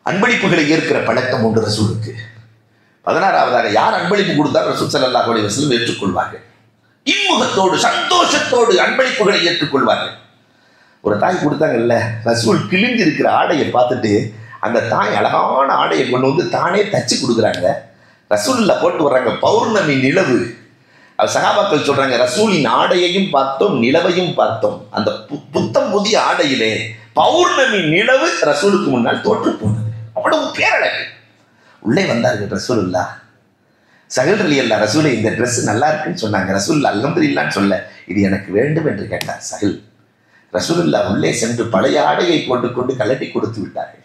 அன்பளிப்புகளை ஏற்கிற பழக்கம் உண்டு ரசூலுக்கு. 16வதாக யார் அன்பளிப்பு கொடுத்தால் ரசூல் ஸல்லல்லாஹு அலைஹி வஸல்லம் ஏற்றுக்கொள்வார்கள். இன்முகத்தோடு சந்தோஷத்தோடு அன்பளிப்புகளை ஏற்றுக்கொள்வார்கள். ஒரு தாய் கொடுத்தாங்கல்ல, ரசூல் கிழிஞ்சு இருக்கிற ஆடையை பார்த்துட்டு அந்த தாய் அழகான ஆடையை கொண்டு வந்து தானே தச்சு கொடுக்குறாங்க. ரசூலுல்லாஹ் போட்டு வர்றாங்க. பௌர்ணமி நிலவு. சஹாபாக்கள் சொல்றாங்க, ரசூலின் ஆடையையும் பார்த்தோம், நிலவையும் பார்த்தோம். அந்த புத்தம் புதிய ஆடையிலே பௌர்ணமி நிலவு ரசூலுக்கு முன்னால் தோற்று போனது. அவ்வளவு பேரழகு. உள்ளே வந்தார்கள் ரசூலுல்லாஹ். சஹல் ரலியல்லாஹு ரசூலே, இந்த ட்ரெஸ் நல்லா இருக்குன்னு சொன்னாங்க. ரசூலுல்லாஹ் அல்ஹம்துலில்லாஹ்னு சொல்ல, இது எனக்கு வேண்டும் என்று கேட்டார் சஹல். ரசூலுல்லாஹ் உள்ளே சென்று பழைய ஆடையை போட்டுக்கொண்டு கலட்டி கொடுத்து விட்டார்கள்.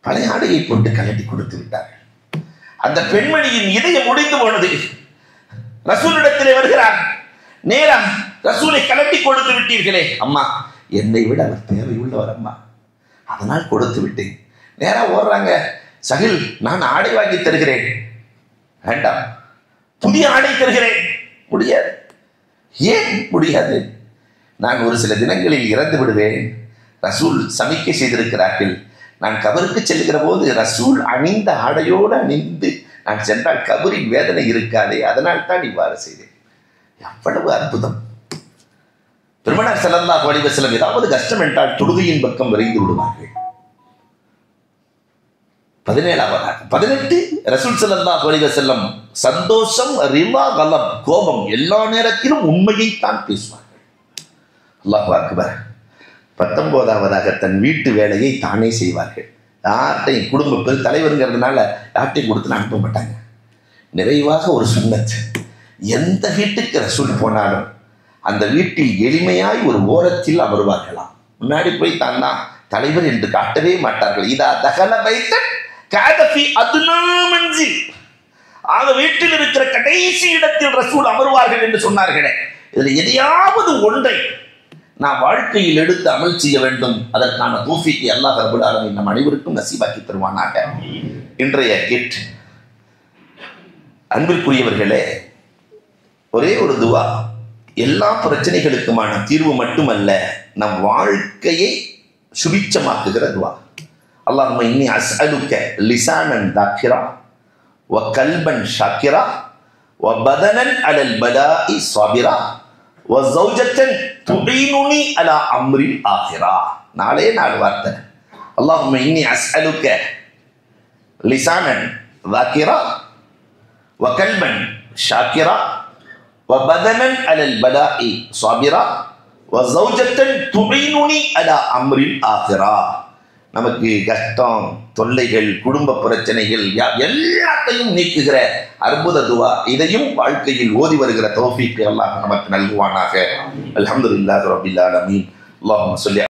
பழைய ஆடையை போட்டு கலட்டி கொடுத்து விட்டார்கள். அந்த பெண்மணியின் இதயம் முடிந்து போனது. ரசூலிடத்திலே வருகிறார். நேரம், ரசூலை கலட்டி கொடுத்து விட்டீர்களே. அம்மா, என்னை விட அவர் தேவையுள்ளவர் அம்மா, அதனால் கொடுத்து விட்டேன். நேரம் ஓடுறாங்க. சஹில், நான் ஆடை வாங்கி தருகிறேன். வேண்டாம், புதிய ஆடை தருகிறேன். முடியாது. ஏன் முடியாது? நான் ஒரு சில தினங்களில் இறந்து விடுவேன். ரசூல் சமிக்கை செய்திருக்கிறார்கள். நான் கபருக்கு செல்லுகிற போது ரசூல் அணிந்த ஆடையோடு அணிந்து நான் சென்றால் கபரின் வேதனை இருக்காதே, அதனால் தான் இவ்வாறு செய்தேன். எவ்வளவு அற்புதம்! பெருமானார் ஸல்லல்லாஹு அலைஹி வஸல்லம் ஏதாவது கஷ்டம் என்றால் தொழுகையின் பக்கம் விரைந்து விடுவார்கள். 17 18 ரசூல் ஸல்லல்லாஹு அலைஹி வஸல்லம் சந்தோஷம், ரிவா, கலம், கோபம் எல்லா நேரத்திலும் உண்மையைத்தான் பேசுவார்கள். அல்லாஹு அக்பர். 19வதாக தன் வீட்டு வேலையை தானே செய்வார்கள். யார்கிட்டையும் குடும்ப தலைவருங்கிறதுனால யார்ட்டையும் கொடுத்து அனுப்ப மாட்டாங்க. நிறைவாக ஒரு சுன்னத், எந்த வீட்டுக்கு ரசூல் போனாலும் அந்த வீட்டில் எளிமையாய் ஒரு ஓரத்தில் அமர்வார்களாம். முன்னாடி போய் தான் தலைவர் என்று காட்டவே மாட்டார்கள். இதா தகல பைத்தன் காதஃபி அதுனா மன்சில், ஆக வீட்டில் இருக்கிற கடைசி இடத்தில் ரசூல் அமர்வார்கள் என்று சொன்னார்களே. இதில் எதையாவது ஒன்றை நான் வாழ்க்கையில் எடுத்து அமல் செய்ய வேண்டும். அதற்கான தௌஃபீக்கை அல்லாஹ் ரப்பல் ஆலமீன் நம் அனைவருக்கும் நசீபாக்கி தருவானாக. இன்றைய கிட், அன்பிற்குரியவர்களே, ஒரே ஒரு துவா எல்லா பிரச்சனைகளுக்குமான தீர்வு மட்டுமல்ல, நம் வாழ்க்கையை சுபிட்சமாக்குகிற துவா. அல்லாஹும்ம இன்னி அஸ்அலுக லிசானன் தாக்கிரா வ கல்பன் ஷாக்கிரா வ பதனன் அலல் பலாஇ ஸாபிரா வ ஸௌஜத்தன் துஈனுனி அலா அம்ரில் ஆஹிரா. நாளே 4 வார்த்தை. அல்லாஹும்ம இன்னி அஸ்அலுக லிசானன் தாக்கிரா வ கல்பன் ஷாக்கிரா வ பதனன் அலல் பலாஇ ஸாபிரா வ ஸௌஜத்தன் துஈனுனி அலா அம்ரில் ஆஹிரா. நமக்கு கஷ்டம், தொல்லைகள், குடும்ப பிரச்சனைகள் எல்லாத்தையும் நீக்குகிற அற்புத துவா. இதையும் வாழ்க்கையில் ஓதி வருகிற தௌஃபீக் அல்லாஹ் நமக்கு நல்குவானாக. அல்ஹம்துலில்லாஹி ரப்பில் ஆலமீன். அல்லாஹும்ம ஸல்லி